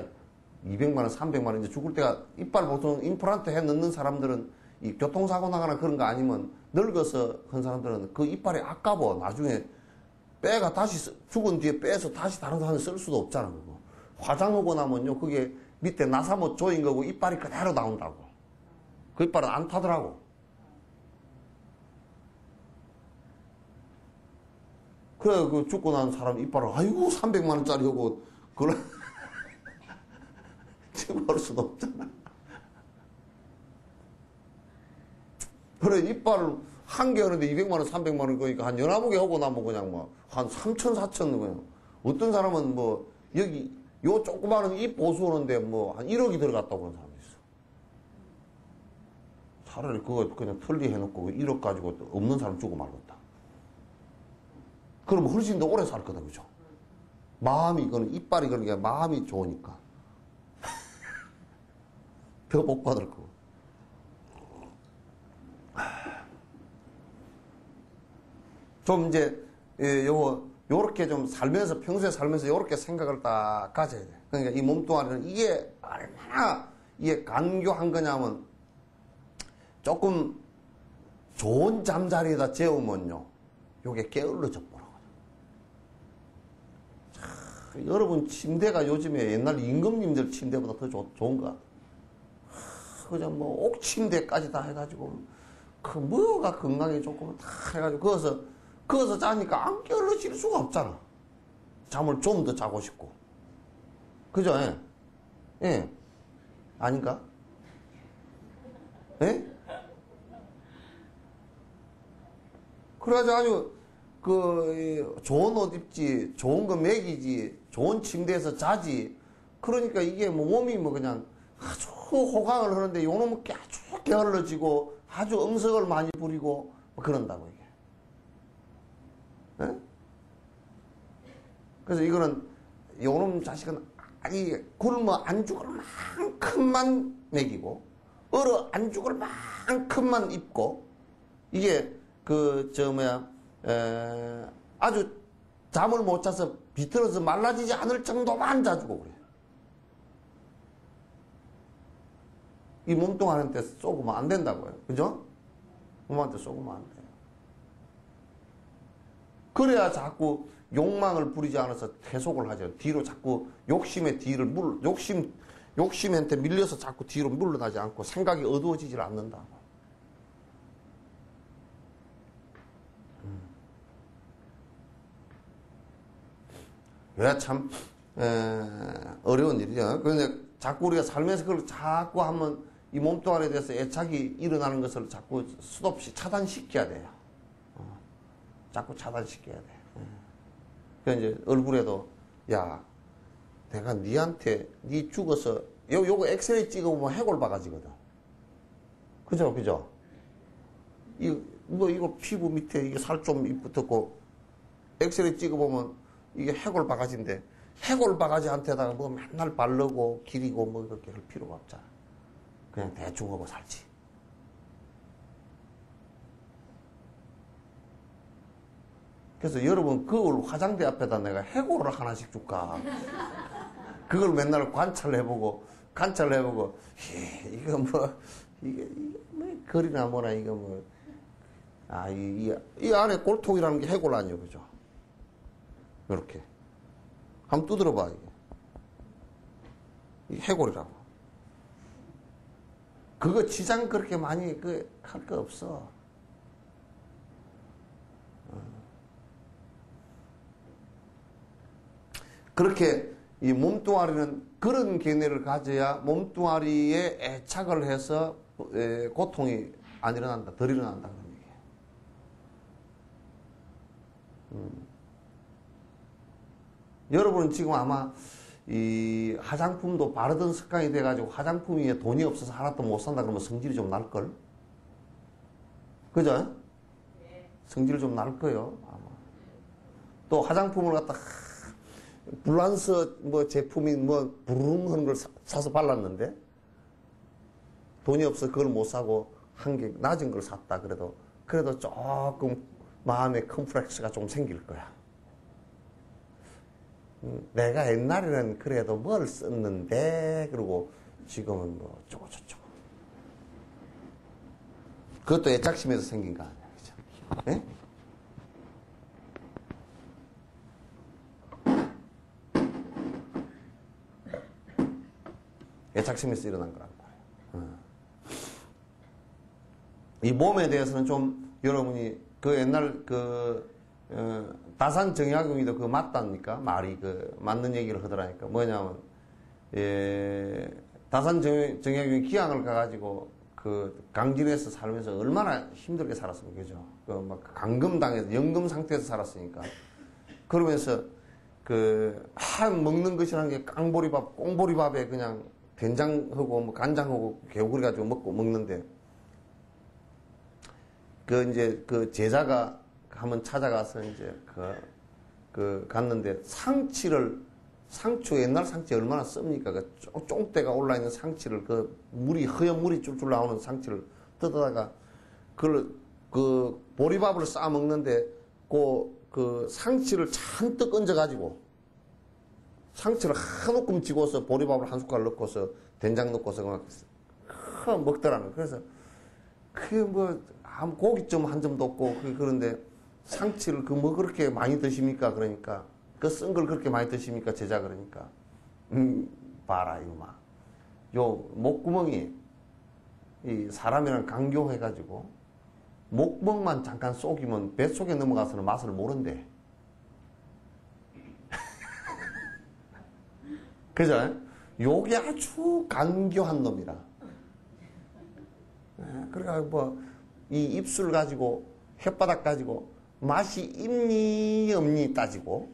200만 원, 300만 원, 이제 죽을 때가, 이빨 보통 임플란트 해 넣는 사람들은, 이 교통사고 나거나 그런 거 아니면, 늙어서 한 사람들은 그 이빨이 아까워. 나중에 빼가 다시, 죽은 뒤에 빼서 다시 다른 사람이 쓸 수도 없잖아, 그거. 화장하고 나면요, 그게 밑에 나사못 조인 거고 이빨이 그대로 나온다고. 그 이빨은 안 타더라고. 그래, 죽고 난 사람 이빨을, 아이고, 300만원짜리 하고, 집어올 수도 없잖아. 그래, 이빨을 한 개 하는데 200만원, 300만원 거니까 한 19개 하고 나면 그냥 한 3천, 4천 그냥. 어떤 사람은 요 조그마한 입 보수하는데 한 1억이 들어갔다고 그런 사람이 있어. 차라리 그거 그냥 털리 해놓고 1억 가지고 없는 사람 주고 말겠다. 그러면 훨씬 더 오래 살 거다, 그죠? 이빨이 그러니까 마음이 좋으니까. 더 복 받을 거고. 좀 이제, 요렇게 좀 평소에 살면서 요렇게 생각을 딱 가져야 돼. 그러니까 이 몸뚱아리는 이게 얼마나 이게 간교한 거냐면 조금 좋은 잠자리에다 재우면요, 요게 게을러져 버려요. 여러분 침대가 요즘에 옛날 임금님들 침대보다 더 좋은 것 같아요. 그냥 뭐 옥침대까지 다 해가지고 그 뭐가 건강에 좋고 다 해가지고 거기서 자니까 안 게을러질 수가 없잖아. 잠을 좀 더 자고 싶고. 그죠? 예. 예. 아닌가? 예? 그래가지고 아주 좋은 옷 입지, 좋은 거 먹이지, 좋은 침대에서 자지. 그러니까 이게 뭐 몸이 뭐 그냥 아주 호강을 하는데 요놈은 아주 게을러지고 아주 응석을 많이 부리고 뭐 그런다고 이게. 예? 그래서 이거는 요놈 자식은 아니 굶어 안 죽을 만큼만 먹이고 얼어 안 죽을 만큼만 입고 이게 아주 잠을 못 자서 비틀어서 말라지지 않을 정도만 자주고 그래. 이 몸뚱아리한테 쏘고면 안 된다고요. 그죠? 몸한테 쏘고면 안 돼요. 그래야 자꾸 욕망을 부리지 않아서 퇴속을 하죠. 뒤로 자꾸 욕심한테 밀려서 자꾸 뒤로 물러나지 않고 생각이 어두워지질 않는다고. 왜 참 어려운 일이죠. 그런데 자꾸 우리가 살면서 그걸 자꾸 하면 이 몸뚱아리에 대해서 애착이 일어나는 것을 자꾸 수없이 차단시켜야 돼요. 자꾸 차단시켜야 돼. 그래서 이제 얼굴에도 야 내가 니한테 니 죽어서 요거 엑스레이 찍어보면 해골 바가지거든. 그죠? 이거 피부 밑에 이게 살 좀 붙었고 엑스레이 찍어보면 이게 해골 바가지인데 해골 바가지한테다가 뭐 맨날 바르고 기리고 뭐 그렇게 할 필요가 없잖아. 그냥 대충 하고 살지. 그래서 여러분 그걸 화장대 앞에다 내가 해골을 하나씩 줄까? 그걸 맨날 관찰해보고 이거 뭐 이게 뭐 거리나 뭐나 이거 뭐 이 안에 꼴통이라는 게 해골 아니에요, 그죠? 이렇게 한번 두드려봐 이게 해골이라고. 그거 지장 그렇게 많이 할 거 없어. 그렇게 이 몸뚱아리는 그런 견해를 가져야 몸뚱아리에 애착을 해서 고통이 안 일어난다, 덜 일어난다 그런 얘기예요. 여러분은 지금 아마 이 화장품도 바르던 습관이 돼가지고 화장품이 돈이 없어서 하나도 못 산다 그러면 성질이 좀 날걸? 그죠? 성질이 좀 날 거예요, 아마. 또 화장품을 갖다 블란스 뭐 제품이 뭐 부릉 하는 걸 사서 발랐는데 돈이 없어 그걸 못 사고 한 개 낮은 걸 샀다 그래도 조금 마음의 컴플렉스가 좀 생길 거야. 내가 옛날에는 그래도 뭘 썼는데 그러고 지금은 뭐 어쩌고 저쩌고. 그것도 애착심에서 생긴 거 아니야, 그죠? 예? 애착심에서 일어난 거란 말이에요. 이 몸에 대해서는 좀 여러분이 그 옛날 다산 정약용이도 그거 맞답니까? 말이 맞는 얘기를 하더라니까. 뭐냐면 다산 정약용이 기양을 가가지고 강진에서 살면서 얼마나 힘들게 살았습니까, 그죠? 막 감금당해서 연금 상태에서 살았으니까. 그러면서 먹는 것이라는 게 깡보리밥, 꽁보리밥에 그냥 된장하고 뭐 간장하고 개구리 가지고 먹는데 이제 제자가 한번 찾아가서 이제 갔는데 상추 옛날 상추 얼마나 씁니까? 쫑대가 올라 있는 상추를 허연 물이 줄줄 나오는 상추를 뜯어다가 보리밥을 싸 먹는데 상추를 잔뜩 얹어 가지고 상추를 한 움큼 집어서 보리밥을 한 숟갈 넣고서 된장 넣고서 막 먹더라는. 그래서 그게 뭐 아무 고깃점 한 점도 없고 그런데 상치를 그 뭐 그렇게 많이 드십니까? 그러니까 그 쓴 걸 그렇게 많이 드십니까? 제자 그러니까 봐라 이놈아. 요 목구멍이 이 사람이랑 강교해가지고 목구멍만 잠깐 쏘기면 뱃속에 넘어가서는 맛을 모른대. 그죠? 요게 아주 간교한 놈이라. 그러니까 이 입술 가지고 혓바닥 가지고 맛이 있니 없니 따지고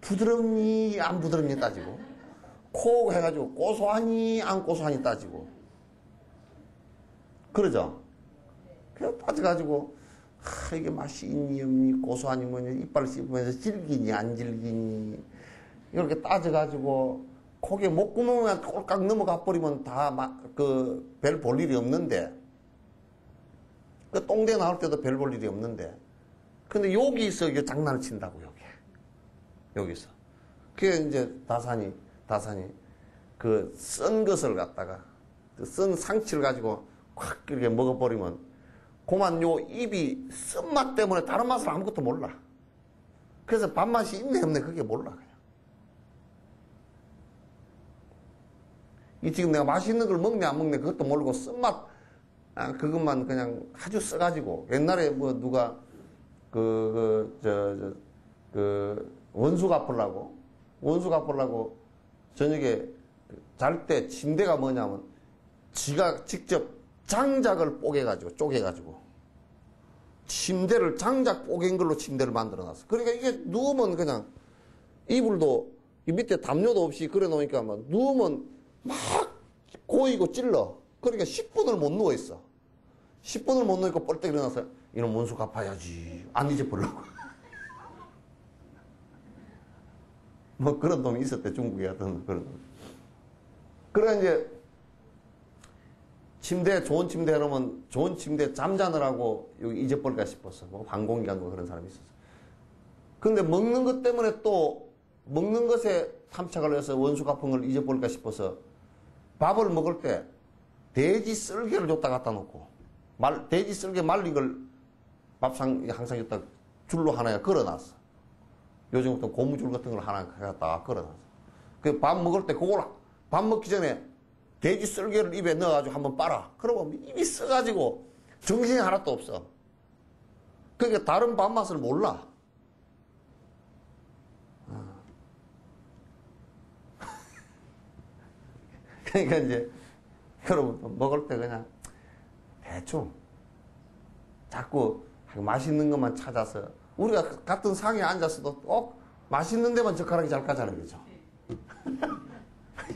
부드럽니 안 부드럽니 따지고 코 해가지고 고소하니 안 고소하니 따지고 그러죠? 그래서 따져가지고 이게 맛이 있니 없니 고소하니 뭐니 이빨을 씹으면서 질기니 안 질기니 이렇게 따져가지고 코에 목구멍에 꼴깍 넘어가 버리면 다 별 볼 일이 없는데 그 똥대 나올 때도 별 볼 일이 없는데 근데 여기서 이게 장난을 친다고 여기서 그게 이제 다산이 그 쓴 것을 갖다가 그 쓴 상치를 가지고 확 이렇게 먹어버리면 그만 요 입이 쓴맛 때문에 다른 맛을 아무것도 몰라. 그래서 밥맛이 있네 없네 그게 몰라 그냥. 이 지금 내가 맛있는 걸 먹네 안 먹네 그것도 모르고 쓴맛 그것만 그냥 아주 써가지고 옛날에 뭐 누가 원수 갚으려고 저녁에 잘 때 침대가 뭐냐면 지가 직접 장작을 쪼개가지고 침대를 장작 뽀갠 걸로 침대를 만들어 놨어. 그러니까 이게 누우면 그냥 이불도 이 밑에 담요도 없이 그래 놓으니까 막 누우면 막 고이고 찔러. 그러니까 10분을 못 누워 있어. 10분을 못 누우니까 뻘떡 일어나서 이놈 원수 갚아야지. 안 잊어버리려고. 뭐 그런 놈이 있었대. 중국에 하던 그런 놈. 그래 이제 좋은 침대 해놓으면 좋은 침대 잠자느라고 여기 잊어버릴까 싶었어. 뭐 방공기관 뭐 그런 사람이 있었어. 근데 먹는 것 때문에 또 먹는 것에 탐착을 해서 원수 갚은 걸 잊어버릴까 싶어서 밥을 먹을 때 돼지 쓸개를 줬다 갖다 놓고 돼지 쓸개 말린 걸 밥상 항상 여기다 줄로 하나 걸어놨어. 요즘부터 고무줄 같은 걸 하나 갖다 걸어놨어. 그 밥 먹을 때 그걸 밥 먹기 전에 돼지 쓸개를 입에 넣어가지고 한번 빨아. 그러면 입이 써가지고 정신이 하나도 없어. 그러니까 다른 밥맛을 몰라. 그러니까 이제 여러분 먹을 때 그냥 대충 자꾸 맛있는 것만 찾아서 우리가 같은 상에 앉았어도 꼭 맛있는 데만 젓가락이 잘 가자는 거죠.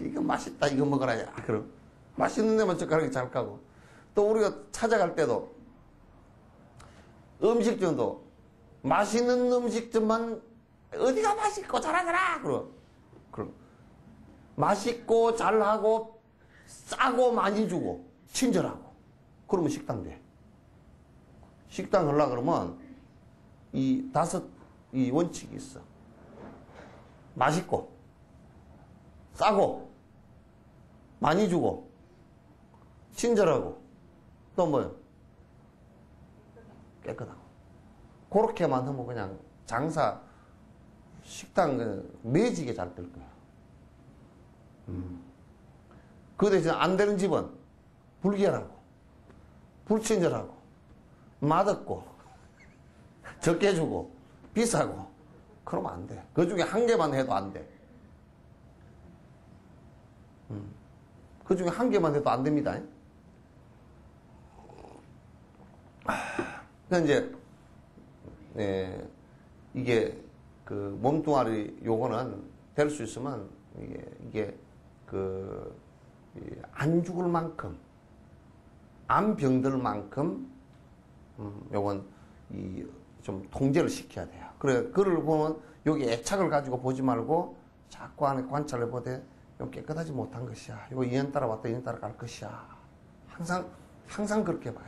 이거 맛있다 이거 먹어라 야 그럼 맛있는 데만 젓가락이 잘 가고 또 우리가 찾아갈 때도 음식점도 맛있는 음식점만 어디가 맛있고 잘하더라 그럼 맛있고 잘하고 싸고 많이 주고 친절하고 그러면 식당 돼. 식당 하려고 그러면 이 원칙이 있어. 맛있고 싸고 많이 주고 친절하고 또 뭐요? 깨끗하고 그렇게만 하면 그냥 장사 식당 매지게 잘 될 거야. 그 대신 안 되는 집은 불결하고 불친절하고 맛없고 적게 주고 비싸고 그러면 안 돼. 그 중에 한 개만 해도 안 돼. 그 중에 한 개만 해도 안 됩니다. 이제 이게 그 몸뚱아리 요거는 될 수 있으면 이게 안 죽을 만큼 안 병들 만큼 요건 좀 통제를 시켜야 돼요. 그래 그를 보면 여기 애착을 가지고 보지 말고 자꾸 안에 관찰을 보되 좀 깨끗하지 못한 것이야. 이거 2년 따라 왔다 2년 따라 갈 것이야. 항상 그렇게 봐요.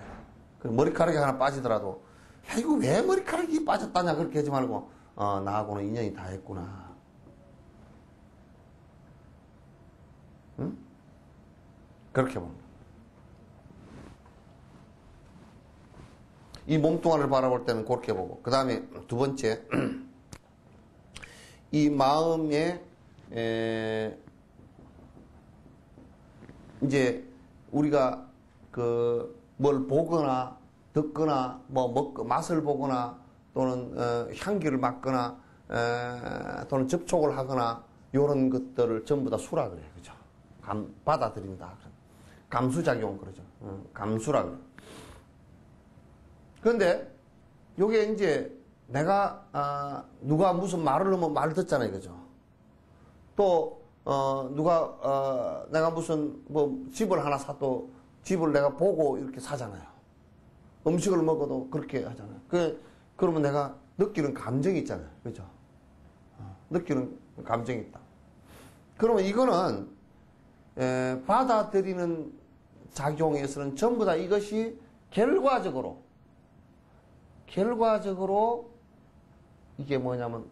머리카락이 하나 빠지더라도 야 이거 왜 머리카락이 빠졌다냐 그렇게 하지 말고 나하고는 인연이 다 했구나. 응? 그렇게 봅니다. 이 몸뚱아리를 바라볼 때는 그렇게 보고, 그 다음에 두 번째, 이 마음에 이제 우리가 뭘 보거나 듣거나 맛을 보거나 또는 향기를 맡거나 또는 접촉을 하거나 이런 것들을 전부 다 수라 그래요. 그죠? 받아들인다. 감수작용 그러죠. 감수라 그래요. 그런데 요게 이제 내가 누가 무슨 말을 하면 말 듣잖아요. 그죠? 또 내가 무슨 집을 하나 사도 집을 내가 보고 이렇게 사잖아요. 음식을 먹어도 그렇게 하잖아요. 그러면 내가 느끼는 감정이 있잖아요. 그죠? 느끼는 감정이 있다. 그러면 이거는 받아들이는 작용에서는 전부 다 이것이 결과적으로 이게 뭐냐면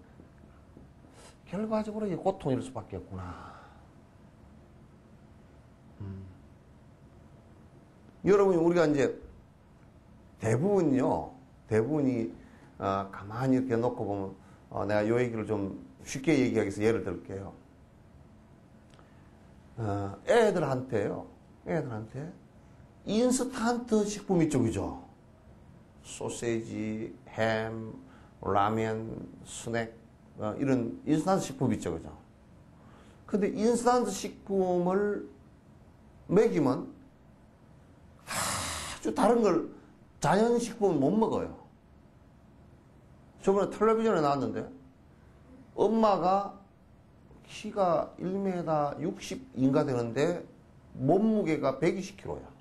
결과적으로 이게 고통일 수밖에 없구나. 여러분 우리가 이제 대부분이 가만히 이렇게 놓고 보면 내가 요 얘기를 좀 쉽게 얘기하기 위해서 예를 들게요. 애들한테 인스턴트 식품 이쪽이죠. 소세지, 햄, 라면, 스낵 이런 인스턴트 식품 있죠. 그죠? 근데 인스턴트 식품을 먹이면 아주 다른 걸 자연식품은 못 먹어요. 저번에 텔레비전에 나왔는데 엄마가 키가 1m 60인가 되는데 몸무게가 120kg야.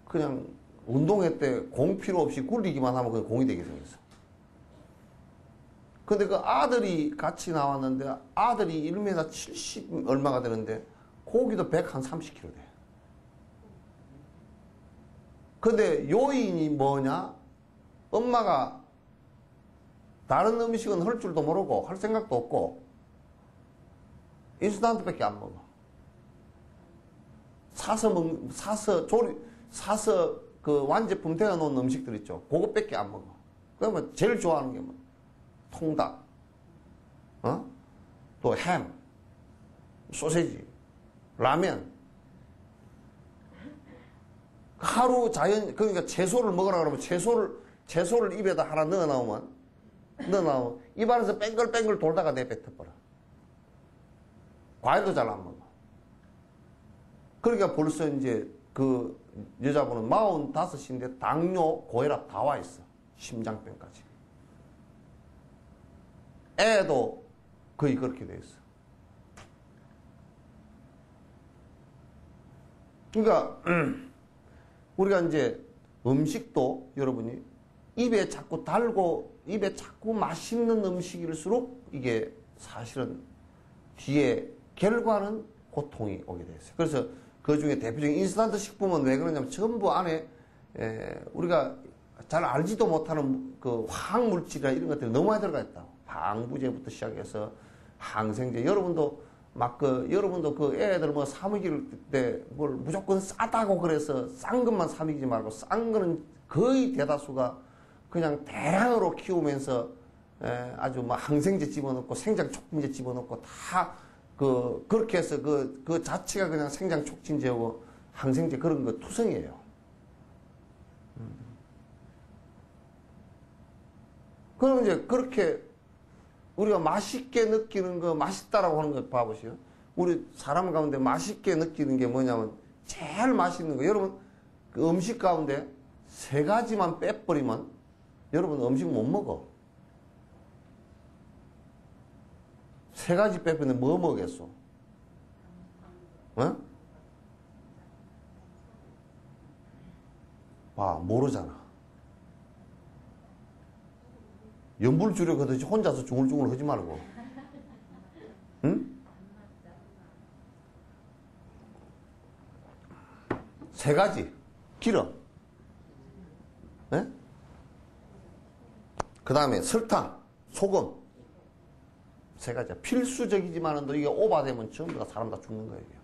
그냥 운동회 때 공 필요 없이 굴리기만 하면 그냥 공이 되게 생겼어. 근데 그 아들이 같이 나왔는데 아들이 1m 70 얼마가 되는데 고기도 130kg 돼. 근데 요인이 뭐냐? 엄마가 다른 음식은 할 줄도 모르고 할 생각도 없고 인스턴트밖에 안 먹어. 사서 그 완제품 되어 놓은 음식들 있죠. 그것밖에 안 먹어. 그러면 제일 좋아하는 게 뭐? 통닭, 또 햄, 소세지, 라면. 하루 그러니까 채소를 먹으라 그러면 채소를 입에다 하나 넣어 나오면 입안에서 뺑글뺑글 돌다가 내뱉어버려. 과일도 잘 안 먹어. 그러니까 벌써 이제 그 여자분은 45인데 당뇨, 고혈압 다 와 있어. 심장병까지. 애도 거의 그렇게 돼 있어. 그러니까 우리가 이제 음식도 여러분이 입에 자꾸 달고 입에 자꾸 맛있는 음식일수록 이게 사실은 뒤에 결과는 고통이 오게 돼 있어요. 그래서 그 중에 대표적인 인스턴트 식품은 왜 그러냐면 전부 안에 우리가 잘 알지도 못하는 그 화학물질이나 이런 것들이 너무 많이 들어가 있다. 방부제부터 시작해서 항생제. 여러분도 그 애들 뭐 사 먹일 때 뭘 무조건 싸다고 그래서 싼 것만 사 먹이지 말고 싼 거는 거의 대다수가 그냥 대량으로 키우면서 아주 막 항생제 집어넣고 생장 촉진제 집어넣고 다 그렇게 해서 그 자체가 그냥 생장 촉진제고 항생제 그런 거 투성이에요. 그럼 이제 그렇게 우리가 맛있게 느끼는 거, 맛있다라고 하는 거 봐보세요. 우리 사람 가운데 맛있게 느끼는 게 뭐냐면 제일 맛있는 거. 여러분 그 음식 가운데 3가지만 빼버리면 여러분 음식 못 먹어. 3가지 빼버리면 뭐 먹겠어? 어? 봐, 모르잖아. 연불 주려 그러듯이 혼자서 중얼중얼 하지 말고. 응? 3가지. 기름. 네? 그 다음에 설탕, 소금. 3가지야. 필수적이지만은 이게 오바되면 전부 다 사람 다 죽는 거예요. 이게.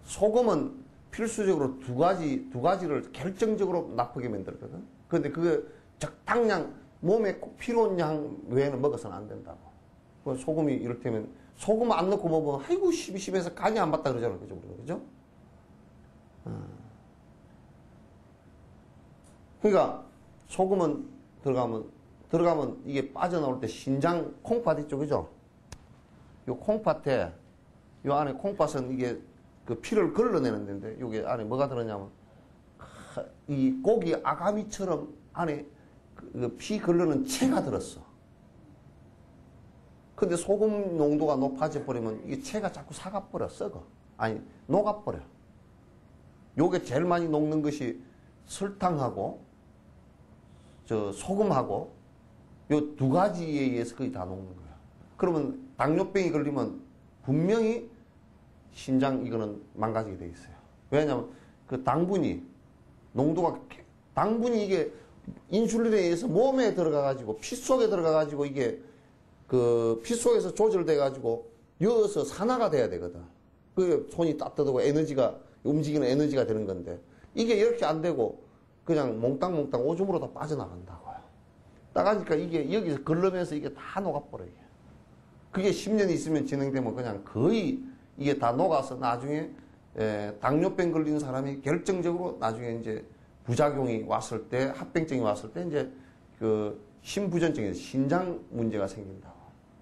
소금은 필수적으로 두 가지를 결정적으로 나쁘게 만들거든. 근데 그게 적당량, 몸에 꼭 필요한 양 외에는 먹어서는 안 된다고. 소금이 이를테면, 소금 안 넣고 먹으면, 아이고, 심해서 간이 안 맞다 그러잖아. 그죠? 그죠? 그러니까, 소금은 들어가면 이게 빠져나올 때 신장 콩팥 있죠. 그죠? 요 콩팥에, 요 안에 콩팥은 이게 그 피를 걸러내는 데인데, 요게 안에 뭐가 들었냐면, 이 고기 아가미처럼 안에 그 피 걸르는 체가 들었어. 근데 소금 농도가 높아져 버리면 이 체가 자꾸 사가버려, 썩어. 아니, 녹아버려. 요게 제일 많이 녹는 것이 설탕하고, 소금하고, 요 두 가지에 의해서 거의 다 녹는 거야. 그러면 당뇨병이 걸리면 분명히 신장 이거는 망가지게 돼 있어요. 왜냐하면 그 당분이 이게 인슐린에 의해서 몸에 들어가가지고 피 속에 들어가가지고 이게 그 피 속에서 조절돼가지고 여어서 산화가 돼야 되거든. 그게 손이 따뜻하고 움직이는 에너지가 되는 건데 이게 이렇게 안 되고 그냥 몽땅몽땅 오줌으로 다 빠져나간다고요. 나가니까 이게 여기서 걸르면서 이게 다 녹아버려. 그게 10년 있으면 진행되면 그냥 거의 이게 다 녹아서 나중에 당뇨병 걸린 사람이 결정적으로 나중에 이제 부작용이 왔을 때, 합병증이 왔을 때 이제 그 심부전증에서 신장 문제가 생긴다고.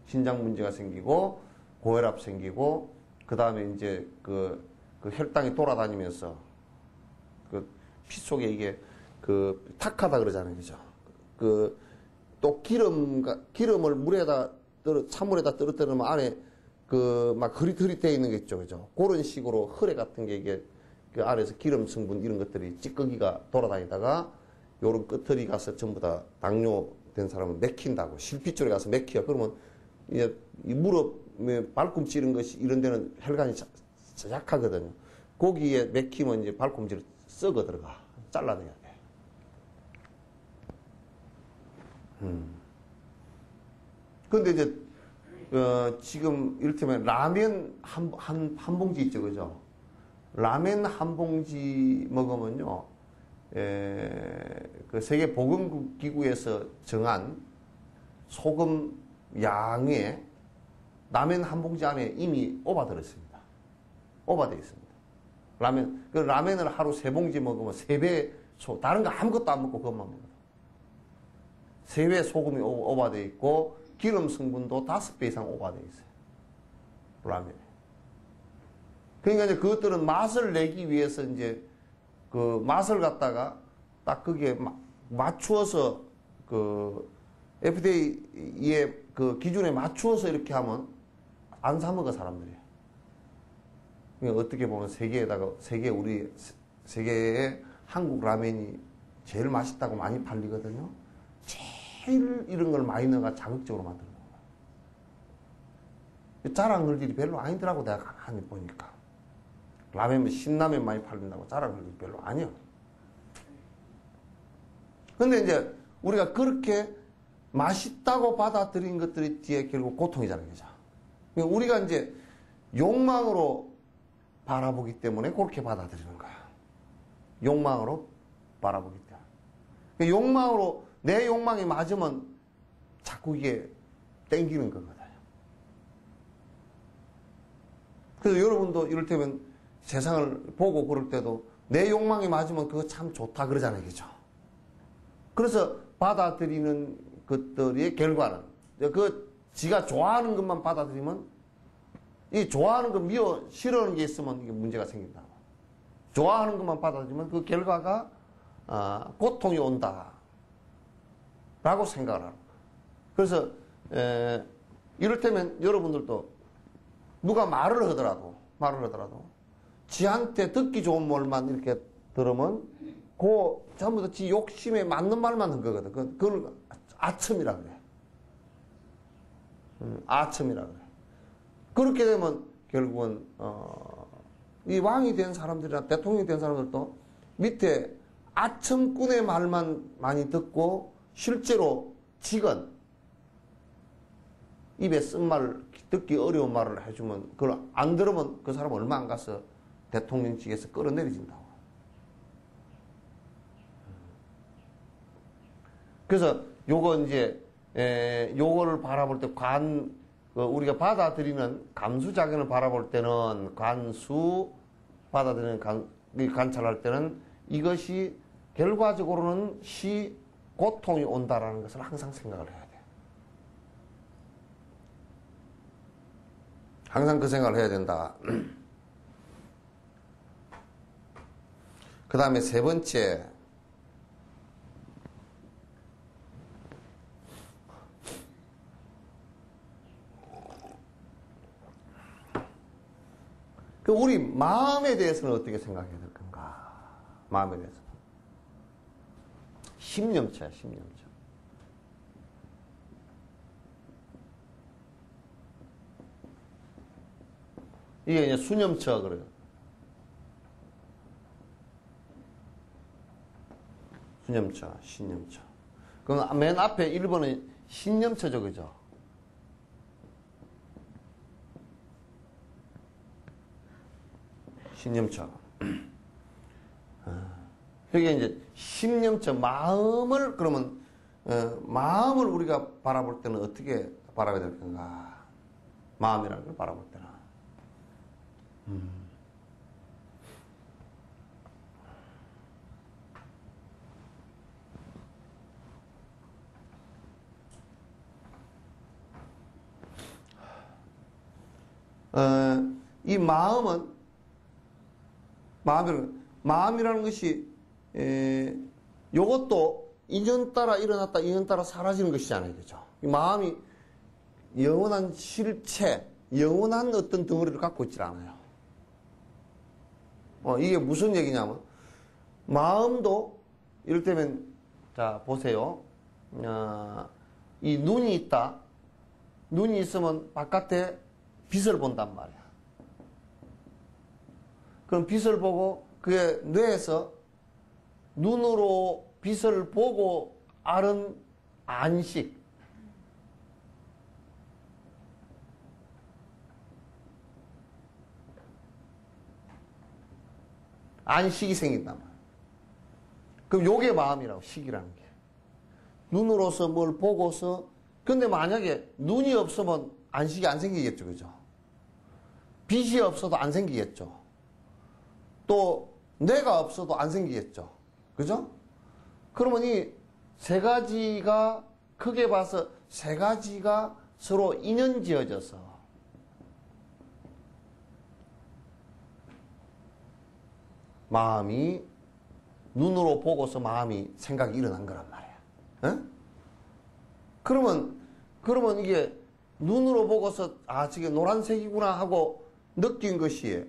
신장 문제가 생기고 고혈압 생기고 그 다음에 이제 그 혈당이 돌아다니면서 그 피 속에 이게 그 탁하다 그러잖아요, 그죠? 또 기름을 찬물에다 떨어뜨리면 안에 막 흐릿흐릿해 있는 게 있죠, 그죠? 그런 식으로 혈액 같은 게 이게 그 안에서 기름 성분 이런 것들이 찌꺼기가 돌아다니다가 요런 끝털이 가서 전부 다 당뇨 된 사람은 맥힌다고. 실핏 쪽에 가서 맥혀. 그러면 이 무릎에 발꿈치 이런 데는 혈관이 약하거든요. 거기에 맥히면 이제 발꿈치를 썩어 들어가. 잘라내야 돼. 근데 이제 지금 이를테면 라면 한 봉지 있죠, 그죠? 라면 한 봉지 먹으면요, 그 세계 보건기구에서 정한 소금 양에 라면 한 봉지 안에 이미 오바되어 있습니다. 오바되어 있습니다. 라면을 하루 3봉지 먹으면 3배, 다른 거 아무것도 안 먹고 그것만 먹어요. 3배 소금이 오바되어 있고, 기름 성분도 5배 이상 오바되어 있어요. 라면에. 그러니까 이제 그것들은 맛을 내기 위해서 이제 그 맛을 갖다가 딱 그게 맞추어서 그 FDA의 그 기준에 맞추어서 이렇게 하면 안 사 먹어, 사람들이. 그러니까 어떻게 보면 세계에 한국 라면이 제일 맛있다고 많이 팔리거든요. 제일 이런 걸 많이 넣어가 자극적으로 만드는 거야. 자랑할 일이 별로 아니더라고, 내가 가만히 보니까. 라면, 신라면 많이 팔린다고 자랑할 일이 별로 아니야. 근데 이제 우리가 그렇게 맛있다고 받아들인 것들이 뒤에 결국 고통이잖아요, 그죠? 그러니까 우리가 이제 욕망으로 바라보기 때문에 그렇게 받아들이는 거야. 욕망으로 바라보기 때문에. 그러니까 욕망으로, 내 욕망이 맞으면 자꾸 이게 땡기는 거거든요. 그래서 여러분도 이를테면 세상을 보고 그럴 때도 내 욕망이 맞으면 그거 참 좋다 그러잖아요, 그죠? 그래서 받아들이는 것들의 결과는, 지가 좋아하는 것만 받아들이면, 이 좋아하는 거 싫어하는 게 있으면 이게 문제가 생긴다. 좋아하는 것만 받아들이면 그 결과가, 고통이 온다. 라고 생각을 하는 거예요. 그래서, 이를테면 여러분들도 누가 말을 하더라도, 지한테 듣기 좋은 말만 이렇게 들으면, 전부 다 지 욕심에 맞는 말만 한 거거든. 그걸 아첨이라 그래. 아첨이라 그래. 그렇게 되면 결국은, 이 왕이 된 사람들이나 대통령이 된 사람들도 밑에 아첨꾼의 말만 많이 듣고 실제로 직원, 입에 쓴 말, 듣기 어려운 말을 해주면, 그걸 안 들으면 그 사람 얼마 안 가서 대통령직에서 끌어내려진다고. 그래서 요거 이제 요거를 바라볼 때 우리가 받아들이는 감수 작용을 바라볼 때는 받아들이는 관찰할 때는 이것이 결과적으로는 고통이 온다라는 것을 항상 생각을 해야 돼. 항상 그 생각을 해야 된다. 그 다음에 세 번째, 우리 마음에 대해서는 어떻게 생각해야 될 건가? 마음에 대해서. 심념체야, 심념체. 이게 이제 수념체가 그래요. 수념체, 신념체. 그럼 맨 앞에 1번은 신념체죠, 그죠? 신념체. 여기 이제 신념체, 마음을, 그러면, 마음을 우리가 바라볼 때는 어떻게 바라봐야 될 건가? 마음이라는 걸 바라볼 때는. 이 마음이라는 것이, 요것도 인연 따라 일어났다, 인연 따라 사라지는 것이잖아요. 그죠? 이 마음이 영원한 실체, 영원한 어떤 덩어리를 갖고 있질 않아요. 이게 무슨 얘기냐면, 마음도, 이를테면, 자, 보세요. 이 눈이 있다. 눈이 있으면 바깥에 빛을 본단 말이야. 그럼 빛을 보고, 그게 뇌에서 눈으로 빛을 보고 아는 안식. 안식이 생긴단 말이야. 그럼 요게 마음이라고, 식이라는 게. 눈으로서 뭘 보고서, 근데 만약에 눈이 없으면 안식이 안 생기겠죠, 그죠? 빛이 없어도 안 생기겠죠. 또, 뇌가 없어도 안 생기겠죠. 그죠? 그러면 이 세 가지가, 크게 봐서 세 가지가 서로 인연 지어져서, 마음이, 눈으로 보고서 마음이, 생각이 일어난 거란 말이야. 에? 그러면 이게 눈으로 보고서, 저게 노란색이구나 하고 느낀 것이,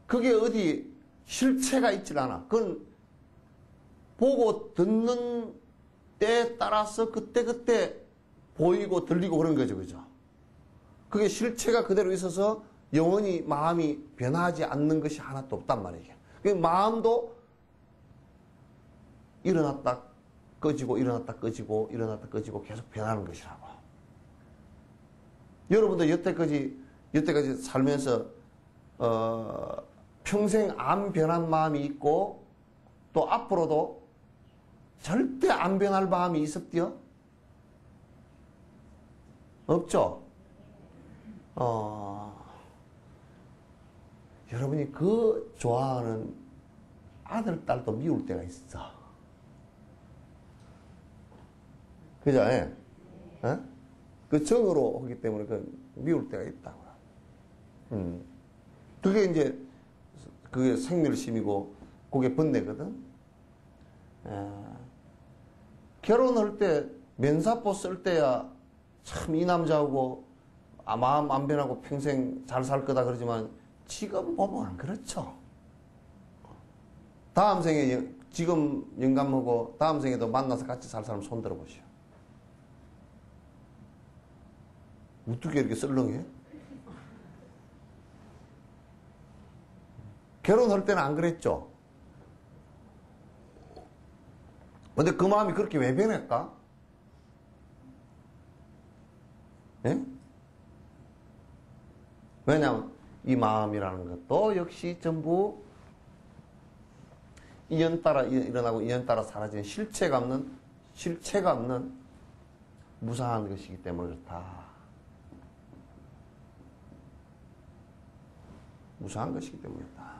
그게 어디 실체가 있질 않아. 그건 보고 듣는 때에 따라서 그때그때 보이고 들리고 그런 거죠. 그죠? 그게 실체가 그대로 있어서 영원히 마음이 변하지 않는 것이 하나도 없단 말이에요. 그 마음도 일어났다 꺼지고 일어났다 꺼지고 일어났다 꺼지고 계속 변하는 것이라고. 여러분도 여태까지 살면서 평생 안 변한 마음이 있고 또 앞으로도 절대 안 변할 마음이 있었디요? 없죠? 여러분이 그 좋아하는 아들, 딸도 미울 때가 있어. 그죠? 예? 그 정으로 하기 때문에 미울 때가 있다고요. 그게 이제, 그게 생멸심이고, 그게 번뇌거든. 결혼할 때, 면사포 쓸 때야, 참 이 남자하고 마음 안 변하고 평생 잘 살 거다 그러지만, 지금 보면 안 그렇죠. 다음 생에, 지금 영감하고 다음 생에도 만나서 같이 살 사람 손 들어보시오. 어떻게 이렇게 썰렁해? 결혼할 때는 안 그랬죠? 근데 그 마음이 그렇게 왜 변했까? 예? 왜냐하면 이 마음이라는 것도 역시 전부 인연 따라 일어나고 인연 따라 사라지는 실체가 없는 무상한 것이기 때문에 그렇다. 무상한 것이기 때문에 그렇다.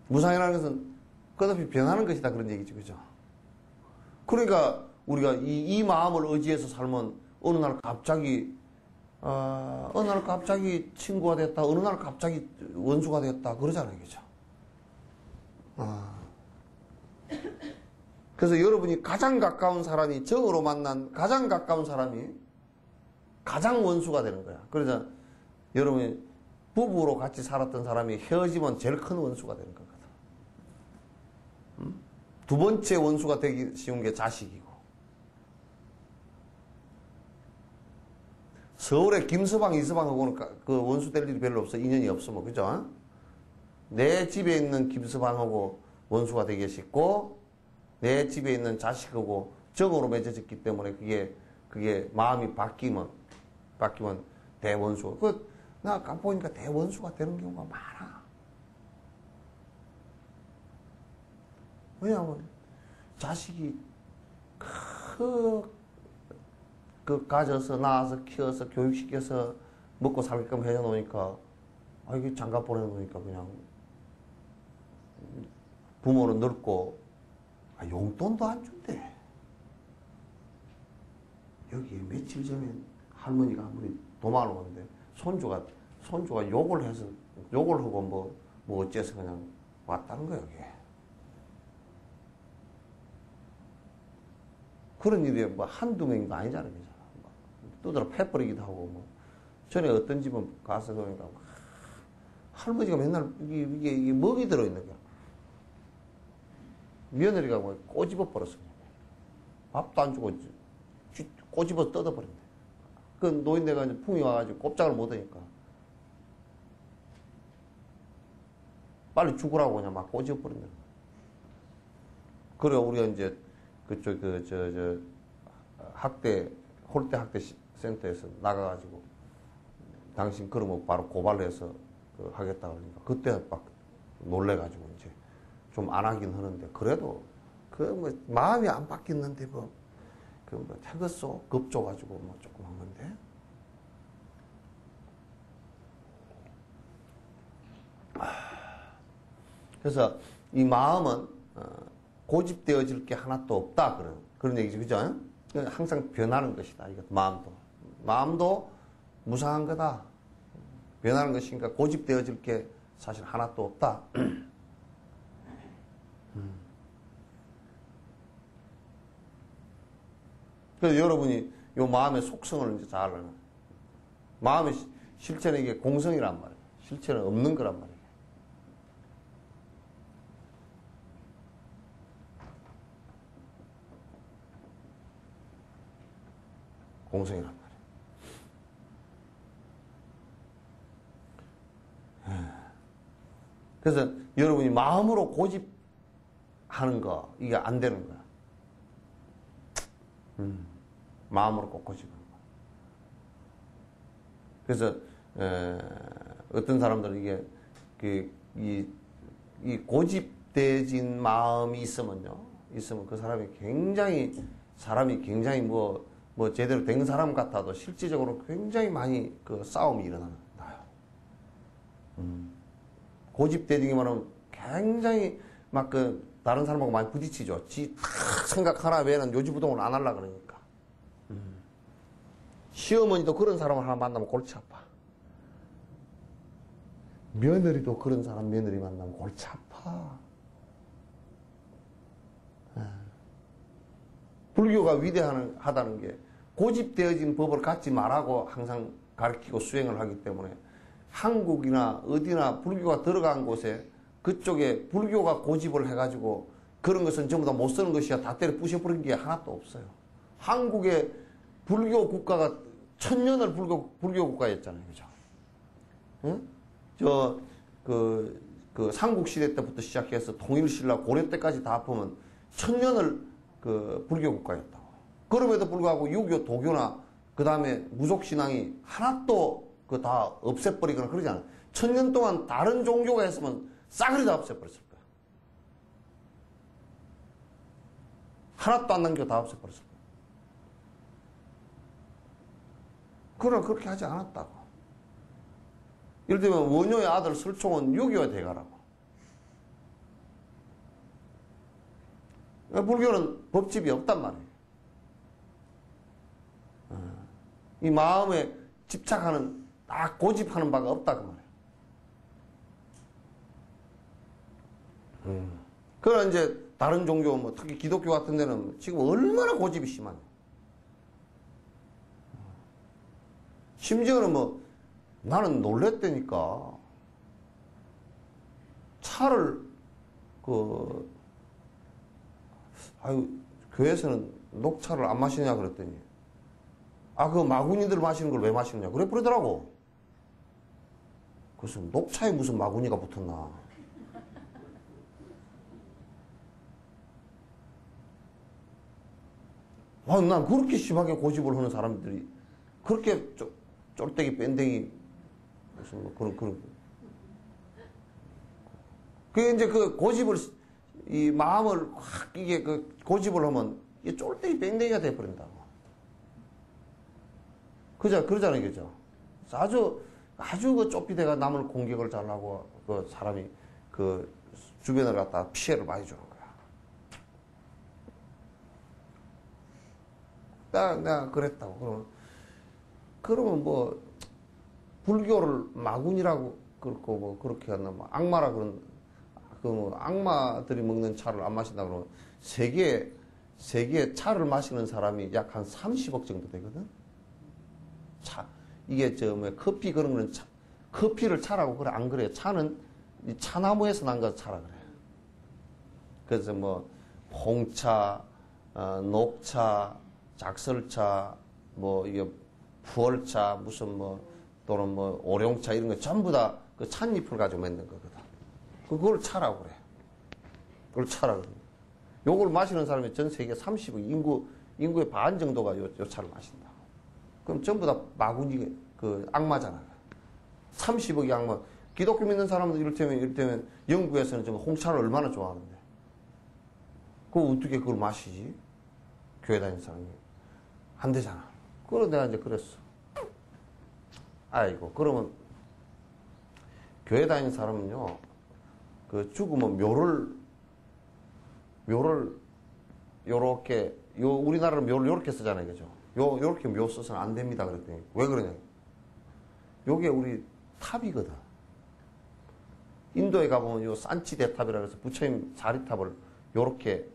무상이라는 것은 끝없이 변하는 것이다. 그런 얘기죠. 그죠? 그러니까 우리가 이 마음을 의지해서 살면 어느 날 갑자기 친구가 됐다. 어느 날 갑자기 원수가 됐다. 그러잖아요. 그죠? 그래서 여러분이 가장 가까운 사람이 정으로 만난 가장 가까운 사람이 가장 원수가 되는 거야. 그래서 여러분이 부부로 같이 살았던 사람이 헤어지면 제일 큰 원수가 되는 거거든. 두 번째 원수가 되기 쉬운 게 자식이고. 서울에 김서방, 이서방하고는 그 원수 될 일이 별로 없어. 인연이 없어. 뭐, 그죠? 내 집에 있는 김서방하고 원수가 되기 쉽고, 내 집에 있는 자식하고 정으로 맺어졌기 때문에 그게 마음이 바뀌면 대원수. 나 보니까 대원수가 되는 경우가 많아. 왜냐하면 자식이 가져서 낳아서 키워서 교육시켜서 먹고 살게끔 해놓으니까 이게 장가 보내놓으니까 그냥 부모는 늙고 용돈도 안 준대. 여기 며칠 전에 할머니가 한 분이 도망을 오는데 손주가 욕을 하고 뭐 어째서 그냥 왔다는 거야. 여기. 그런 일이 뭐 한두 명도 아니잖아요. 두드러 패버리기도 하고, 뭐. 전에 어떤 집은 가서 그러니까, 할머니가 맨날 이게 먹이 들어있는 거야. 며느리가 뭐 꼬집어 버렸어. 밥도 안 주고, 꼬집어 뜯어버린대. 그 노인네가 이제 풍이 와가지고 꼼짝을 못 하니까. 빨리 죽으라고 그냥 막 꼬집어 버린다. 그래, 우리가 이제 그쪽, 홀대 학대 센터에서 나가가지고, 당신 그러면 바로 고발해서 하겠다 그러니까, 그때 막 놀래가지고, 이제 좀 안 하긴 하는데, 그래도, 마음이 안 바뀌었는데, 태그소 겁줘가지고, 조금 한 건데. 그래서 이 마음은, 고집되어질 게 하나도 없다. 그런 얘기죠. 그죠? 항상 변하는 것이다. 이것 마음도 무상한 거다. 변하는 것이니까 고집되어질 게 사실 하나도 없다. 그래서 여러분이 이 마음의 속성을 이제 잘 알아요. 마음의 실체는 이게 공성이란 말이에요. 실체는 없는 거란 말이에요. 공성이란 말이에요. 그래서 여러분이 마음으로 고집하는 거, 이게 안 되는 거야. 마음으로 꼭 고집하는 거. 그래서, 어떤 사람들은 이 고집되진 마음이 있으면 그 사람이 굉장히 뭐 제대로 된 사람 같아도 실질적으로 굉장히 많이 싸움이 일어나요. 고집되기만 하면 굉장히 다른 사람하고 많이 부딪히죠. 생각 하나 외에는 요지부동을 안 하려고 그러니까. 시어머니도 그런 사람을 하나 만나면 골치 아파. 며느리도 그런 며느리 만나면 골치 아파. 불교가 위대하다는 게 고집되어진 법을 갖지 말라고 항상 가르치고 수행을 하기 때문에 한국이나 어디나 불교가 들어간 곳에 그쪽에 불교가 고집을 해가지고 그런 것은 전부 다 못 쓰는 것이야. 다 때려 부셔버린 게 하나도 없어요. 한국의 불교 국가가 1000년을 불교 국가였잖아요. 그죠? 응? 삼국시대 때부터 시작해서 통일신라 고려 때까지 다 합하면 1000년을 불교 국가였다고. 그럼에도 불구하고 유교, 도교나 그 다음에 무속신앙이 하나도 그 다 없애버리거나 그러지 않아요. 1000년 동안 다른 종교가 했으면 싸그리 다 없애버렸을 거예요. 하나도 안 남겨 다 없애버렸을 거예요. 그러나 그렇게 하지 않았다고. 예를 들면 원효의 아들 설총은 유교에 대가라고. 불교는 법집이 없단 말이에요. 이 마음에 집착하는, 딱 고집하는 바가 없다 그 말이에요. 그러나 이제 다른 종교, 뭐 특히 기독교 같은 데는 지금 얼마나 고집이 심하냐. 심지어는 뭐 나는 놀랬다니까 차를 교회에서는 녹차를 안 마시냐 그랬더니 그 마구니들 마시는 걸 왜 마시느냐 그래 부르더라고. 그래서 녹차에 무슨 마구니가 붙었나. 난 그렇게 심하게 고집을 하는 사람들이 그렇게 쫄대기 뺀댕이 무슨 뭐 그런 그게 이제 그 고집을 이 마음을 확 이게 그 고집을 하면 이게 쫄대기 뺑댕이가 돼버린다고. 그러잖아요, 그죠? 아주 그 좁비대가 남을 공격을 잘하고 그 사람이 그 주변을 갖다 피해를 많이 주는 거야. 내가 그랬다고. 그러면 뭐 불교를 마군이라고 그렇고 뭐 그렇게 한다 뭐 악마라 그런 뭐 악마들이 먹는 차를 안 마신다 그러면 세계에 차를 마시는 사람이 약 한 30억 정도 되거든. 이게 커피 그런 거는 커피를 차라고 그래 안 그래요. 차는 이 차나무에서 난 거 차라 그래. 그래서 뭐 홍차, 녹차, 작설차, 뭐 이게 푸얼차, 무슨 뭐 또는 뭐 오룡차 이런 거 전부 다 그 찻잎을 가지고 만든 거거든. 그걸 차라고 그래. 그걸 차라고 그래. 요걸 마시는 사람이 전 세계 30억 인구의 반 정도가 요 차를 마신다. 그럼 전부 다 마구니 그 악마잖아. 30억이 악마. 기독교 믿는 사람들 이를테면 영국에서는 지금 홍차를 얼마나 좋아하는데. 어떻게 그걸 마시지? 교회 다니는 사람이. 안 되잖아. 그래서 내가 이제 그랬어. 그러면 교회 다니는 사람은요, 죽으면 묘를 요렇게, 우리나라는 묘를 요렇게 쓰잖아요. 그죠? 요렇게 묘 써서는 안 됩니다. 그랬더니, 왜 그러냐. 요게 우리 탑이거든. 인도에 가보면 요 산치대탑이라 해서 부처님 자리탑을 요렇게,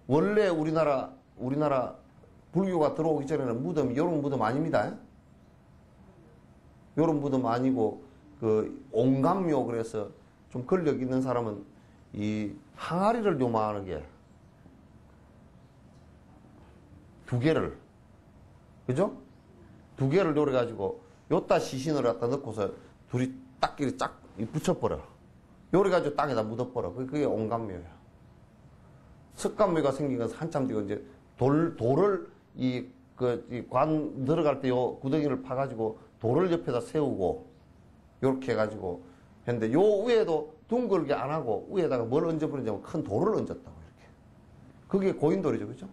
원래 우리나라 불교가 들어오기 전에는 무덤이 요런 무덤 아닙니다. 요런 무덤 아니고, 옹감묘 그래서 좀 권력 있는 사람은 이 항아리를 요만하게 두 개를, 그죠? 두 개를 요래가지고 요따 시신을 갖다 넣고서 둘이 딱끼리 쫙 붙여버려. 요래가지고 땅에다 묻어버려. 그게 옹감묘야. 석감묘가 생긴 것은 한참 뒤고 이제 돌을 이 관 들어갈 때 요 구덩이를 파가지고 돌을 옆에다 세우고 요렇게 해가지고 했는데 요 위에도 둥글게 안 하고 위에다가 뭘 얹어버리냐면 큰 돌을 얹었다고 이렇게. 그게 고인돌이죠, 그죠?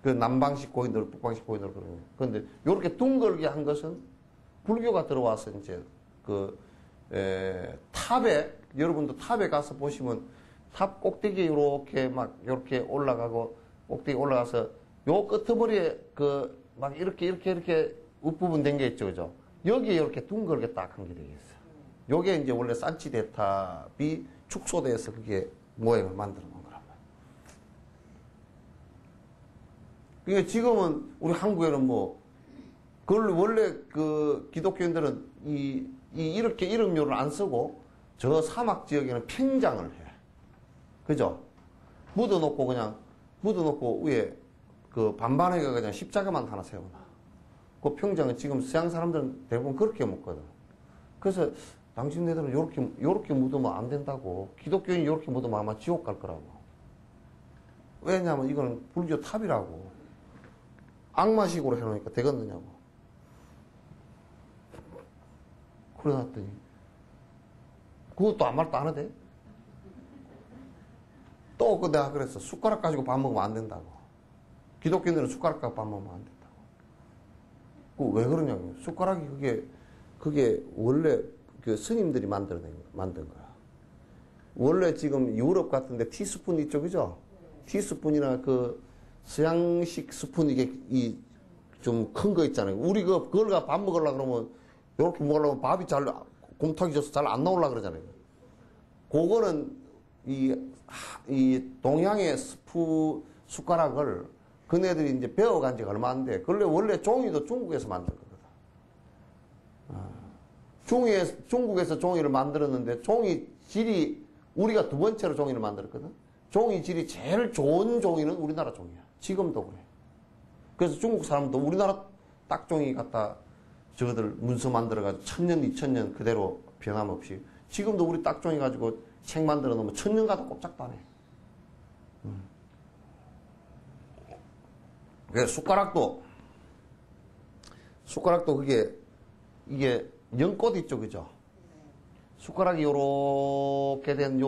그 남방식 고인돌, 북방식 고인돌 그런 거. 그런데 요렇게 둥글게 한 것은 불교가 들어와서 이제 탑에 여러분도 탑에 가서 보시면 탑 꼭대기에 요렇게 올라가고 꼭대기 올라가서 요 끄트머리에 막 이렇게 윗부분 된 게 있죠, 그죠? 여기에 이렇게 둥글게 딱 한 게 되겠어요. 요게 이제 원래 산치대탑이 축소돼서 그게 모양을 만들어 놓은 거란 말이에요. 그러니까 지금은 우리 한국에는 그걸 원래 기독교인들은 이렇게 이런 묘를 안 쓰고 저 사막 지역에는 평장을 해. 그죠? 묻어놓고 위에 반반에가 그냥 십자가만 하나 세워놔. 그 평장은 지금 서양 사람들은 대부분 그렇게 묻거든. 그래서 당신네들은 요렇게 묻으면 안 된다고. 기독교인이 요렇게 묻으면 아마 지옥 갈 거라고. 왜냐하면 이거는 불교 탑이라고. 악마식으로 해놓으니까 되겠느냐고. 그래 놨더니, 그것도 아무 말도 안 하대. 또 내가 그랬어. 숟가락 가지고 밥 먹으면 안 된다고. 기독교인들은 숟가락 가지고 밥 먹으면 안 된다고. 왜 그러냐고. 숟가락이 그게 원래 그 스님들이 만든 거야. 원래 지금 유럽 같은데 티스푼 이쪽이죠? 티스푼이나 그 서양식 스푼 이게 좀 큰 거 있잖아요. 우리 그걸 밥 먹으려고 그러면 이렇게 먹으려면 밥이 곰탕이 져서 잘 안 나오려고 그러잖아요. 그거는 이 동양의 숟가락을 그네들이 이제 배워간 지가 얼마 안 돼. 원래 종이도 중국에서 만든 거거든. 중국에서 종이를 만들었는데 종이 질이 우리가 두 번째로 종이를 만들었거든. 종이 질이 제일 좋은 종이는 우리나라 종이야. 지금도 그래. 그래서 중국 사람도 우리나라 딱종이 갖다 저거들 문서 만들어가지고 1000년, 2000년 그대로 변함없이 지금도 우리 딱종이 가지고 책 만들어 놓으면 1000년 가도 꼼짝도 안 해. 그래서 숟가락도 이게 연꽃 있죠, 그죠? 숟가락이 요렇게 된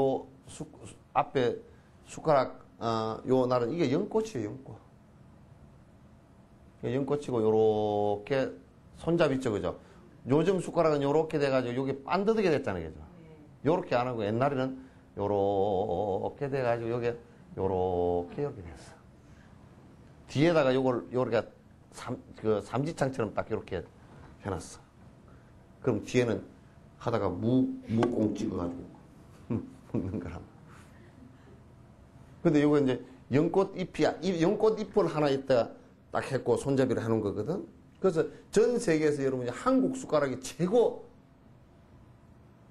앞에 숟가락, 요 날은 이게 연꽃이에요, 연꽃. 연꽃이고 요렇게 손잡이 있죠, 그죠? 요즘 숟가락은 요렇게 돼가지고 요게 반듯하게 됐잖아요, 그죠? 요렇게 안 하고 옛날에는 요렇게 돼가지고 요게 요렇게 됐어. 뒤에다가 요렇게 삼지창처럼 딱 이렇게 해놨어. 그럼 뒤에는 하다가 무꽁 찍어가지고 먹는 거라. 근데 요거 이제 연꽃잎이야. 연꽃잎을 하나 있다 딱 했고 손잡이를 해놓은 거거든. 그래서 전 세계에서 여러분이 한국 숟가락이 최고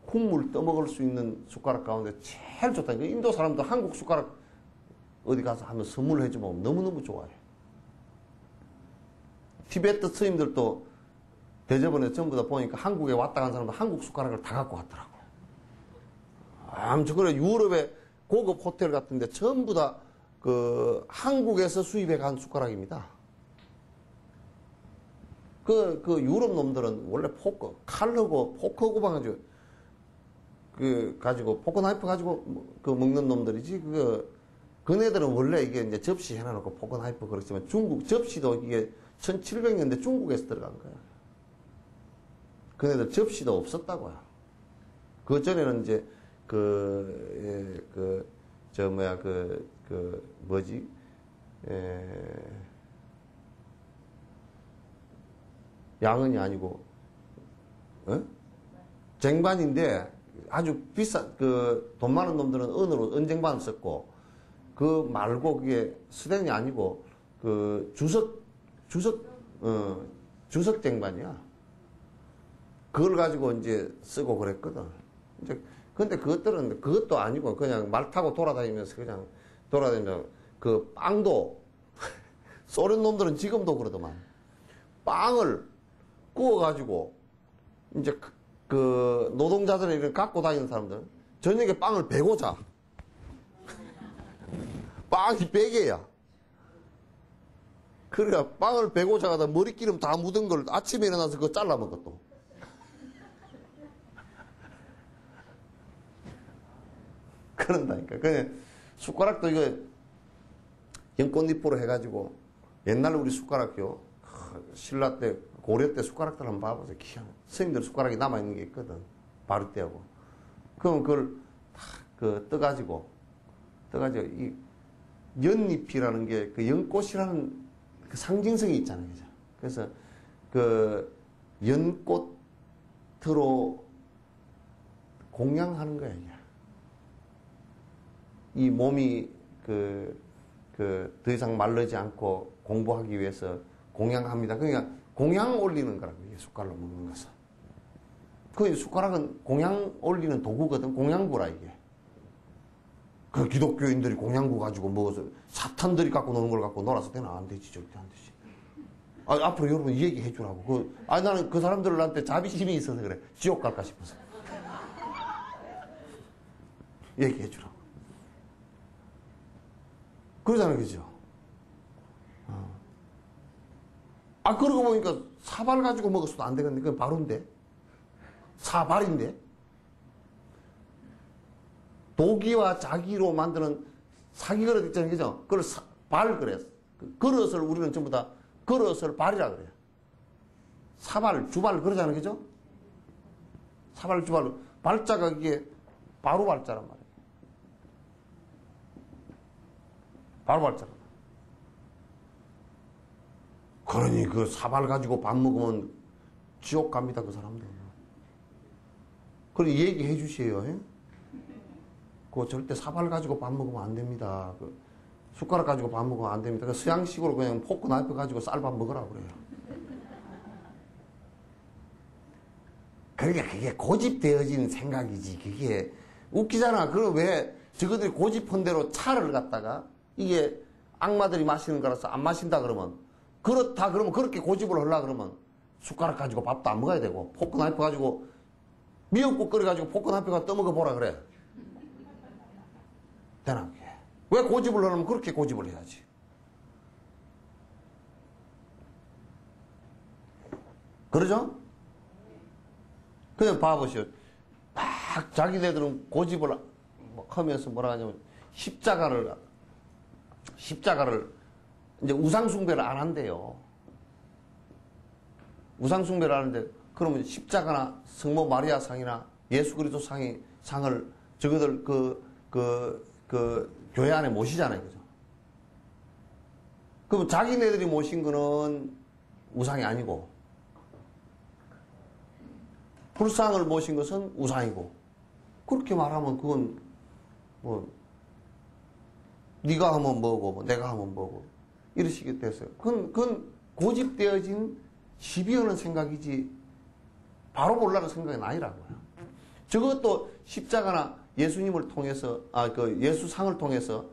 국물 떠먹을 수 있는 숟가락 가운데 제일 좋다니까. 인도 사람도 한국 숟가락 어디 가서 하면 선물을 해주면 너무너무 좋아해. 티베트 스님들도 대저번에 전부 다 보니까 한국에 왔다 간 사람도 한국 숟가락을 다 갖고 왔더라고. 아무튼 그래 유럽의 고급 호텔 같은데 전부 다 그 한국에서 수입해 간 숟가락입니다. 그 유럽 놈들은 원래 칼하고 포크하고 가지고 포크 나이프 가지고 먹는 놈들이지. 그네들은 원래 이게 이제 접시 해놔놓고 포크 나이프 그렇지만 중국 접시도 이게 1700년대 중국에서 들어간 거야. 그네들 접시도 없었다고요. 그 전에는 이제 양은이 아니고, 쟁반인데 아주 비싼, 돈 많은 놈들은 은으로 은쟁반을 썼고, 그 말고 그게 스텐이 아니고, 주석 쟁반이야. 그걸 가지고 이제 쓰고 그랬거든. 근데 그것도 아니고 그냥 말 타고 돌아다니면서 그 빵도, 소련 놈들은 지금도 그러더만. 빵을 구워가지고, 이제 노동자들이 이렇게 갖고 다니는 사람들, 저녁에 빵을 베고 자. 빵이 베개야. 그러니까 빵을 베고 자가다 머리기름 다 묻은 걸 아침에 일어나서 그거 잘라 먹어 또. 그런다니까. 그냥 숟가락도 이거 연꽃잎으로 해가지고 옛날 우리 숟가락요. 신라 때, 고려 때 숟가락들 한번 봐보세요. 기가 스님들 숟가락이 남아있는 게 있거든. 바르떼하고. 그럼 그걸 다 떠가지고 이 연잎이라는 게 그 연꽃이라는 그 상징성이 있잖아요. 그죠? 그래서 연꽃으로 공양하는 거야, 이게. 이 몸이 더 이상 마르지 않고 공부하기 위해서 공양합니다. 그러니까 공양 올리는 거라고, 이게 숟갈로 먹는 것은. 그 숟가락은 공양 올리는 도구거든. 공양구라, 이게. 그 기독교인들이 공양구 가지고 먹어서 사탄들이 갖고 노는 걸 갖고 놀아서 되나? 안 되지, 절대 안 되지. 앞으로 여러분 이 얘기 해주라고. 나는 그 사람들한테 자비심이 있어서 그래. 지옥 갈까 싶어서. 얘기해주라고. 그러잖아요, 그죠? 아, 그러고 보니까 사발 가지고 먹었어도 안 되겠네. 그건 바로인데. 사발인데. 도기와 자기로 만드는 사기 그릇 있잖아요. 그죠? 그걸 발 그랬어. 그릇을 우리는 전부 다 그릇을 발이라 그래요. 사발, 주발 그러잖아요. 그죠? 사발, 주발. 발자가 이게 바로 발자란 말이에요. 바로 발자란 말이에요. 그러니 그 사발 가지고 밥 먹으면 지옥 갑니다. 그 사람들. 그래 얘기해 주세요. 그 절대 사발 가지고 밥 먹으면 안 됩니다. 그 숟가락 가지고 밥 먹으면 안 됩니다. 그 서양식으로 그냥 포크 나이프 가지고 쌀밥 먹으라고 그래요. 그러니까 그게 고집되어진 생각이지. 그게 웃기잖아. 그럼 왜 저것들이 고집한 대로 차를 갖다가 이게 악마들이 마시는 거라서 안 마신다 그러면 그렇다 그러면 그렇게 고집을 하려고 그러면 숟가락 가지고 밥도 안 먹어야 되고 포크 나이프 가지고 미역국 끓여가지고 포크 나이프가 떠먹어 보라 그래. 되나 그게. 왜 고집을 하려면 그렇게 고집을 해야지. 그러죠? 그냥 봐보시오. 막 자기네들은 고집을 하면서 뭐라 하냐면 십자가를 이제 우상숭배를 안 한대요. 우상숭배를 하는데 그러면 십자가나 성모 마리아 상이나 예수 그리스도 상을 저거들 교회 안에 모시잖아요. 그죠? 그럼 자기네들이 모신 거는 우상이 아니고 불상을 모신 것은 우상이고 그렇게 말하면 그건 뭐 네가 하면 뭐고 뭐 내가 하면 뭐고 이러시게 됐어요. 그건 고집되어진 시비하는 생각이지 바로 보려는 생각은 아니라고요. 저것도 십자가나 예수님을 통해서 예수상을 통해서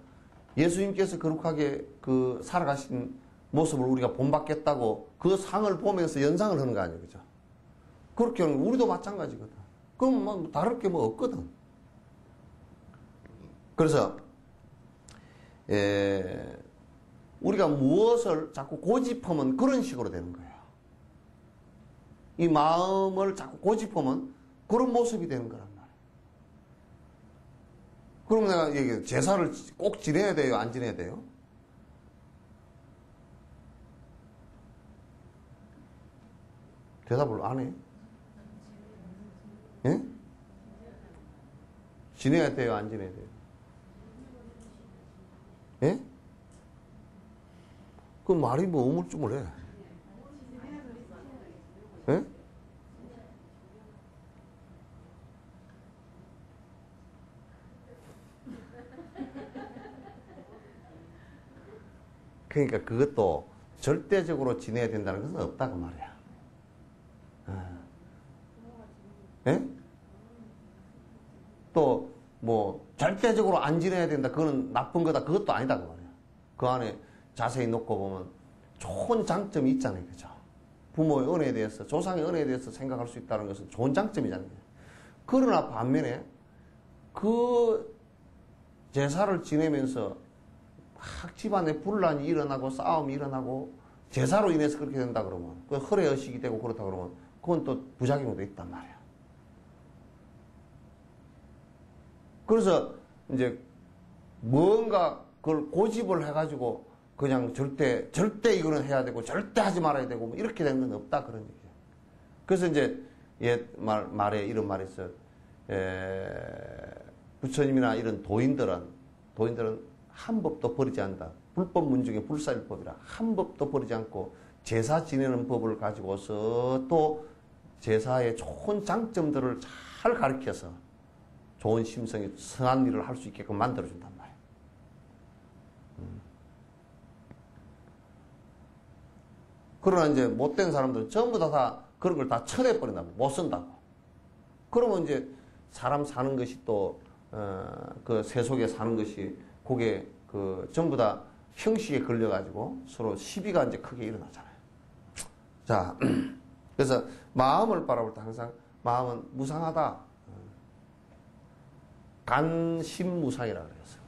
예수님께서 거룩하게 그 살아가신 모습을 우리가 본받겠다고 그 상을 보면서 연상을 하는 거 아니에요. 그죠? 그렇게 하는 거 우리도 마찬가지거든. 그럼 뭐 다를 게 뭐 없거든. 그래서 우리가 무엇을 자꾸 고집하면 그런 식으로 되는 거예요. 이 마음을 자꾸 고집하면 그런 모습이 되는 거란 말이에요. 그럼 내가 얘기해 제사를 꼭 지내야 돼요? 안 지내야 돼요? 대답을 안 해? 예? 지내야 돼요? 안 지내야 돼요? 예? 그 말이 뭐 우물쭈물해. 예? 그러니까 그것도 절대적으로 지내야 된다는 것은 없다고 말이야. 예? 또 뭐 절대적으로 안 지내야 된다. 그거는 나쁜 거다. 그것도 아니다고 말이야. 그 안에 자세히 놓고 보면 좋은 장점이 있잖아요. 그죠? 부모의 은혜에 대해서 조상의 은혜에 대해서 생각할 수 있다는 것은 좋은 장점이잖아요. 그러나 반면에 그 제사를 지내면서 막 집안에 분란이 일어나고 싸움이 일어나고 제사로 인해서 그렇게 된다 그러면 그 헐레의식이 되고 그렇다 그러면 그건 또 부작용도 있단 말이야. 그래서 이제 뭔가 그걸 고집을 해가지고 그냥 절대 이거는 해야 되고 절대 하지 말아야 되고 뭐 이렇게 되는 건 없다 그런 얘기죠. 그래서 이제 말에 이런 말이 있어요. 부처님이나 이런 도인들은 한 법도 버리지 않는다. 불법 문중에 불사일법이라 한 법도 버리지 않고 제사 지내는 법을 가지고서 또 제사의 좋은 장점들을 잘 가르쳐서 좋은 심성이 선한 일을 할 수 있게끔 만들어준단 말이에요. 그러나 이제 못된 사람들은 전부 다 그런 걸 다 쳐내버린다고. 못 쓴다고. 그러면 이제 사람 사는 것이 또, 그 세속에 사는 것이 그게 그 전부 다 형식에 걸려가지고 서로 시비가 이제 크게 일어나잖아요. 자, 그래서 마음을 바라볼 때 항상 마음은 무상하다. 간심무상이라 그랬어요.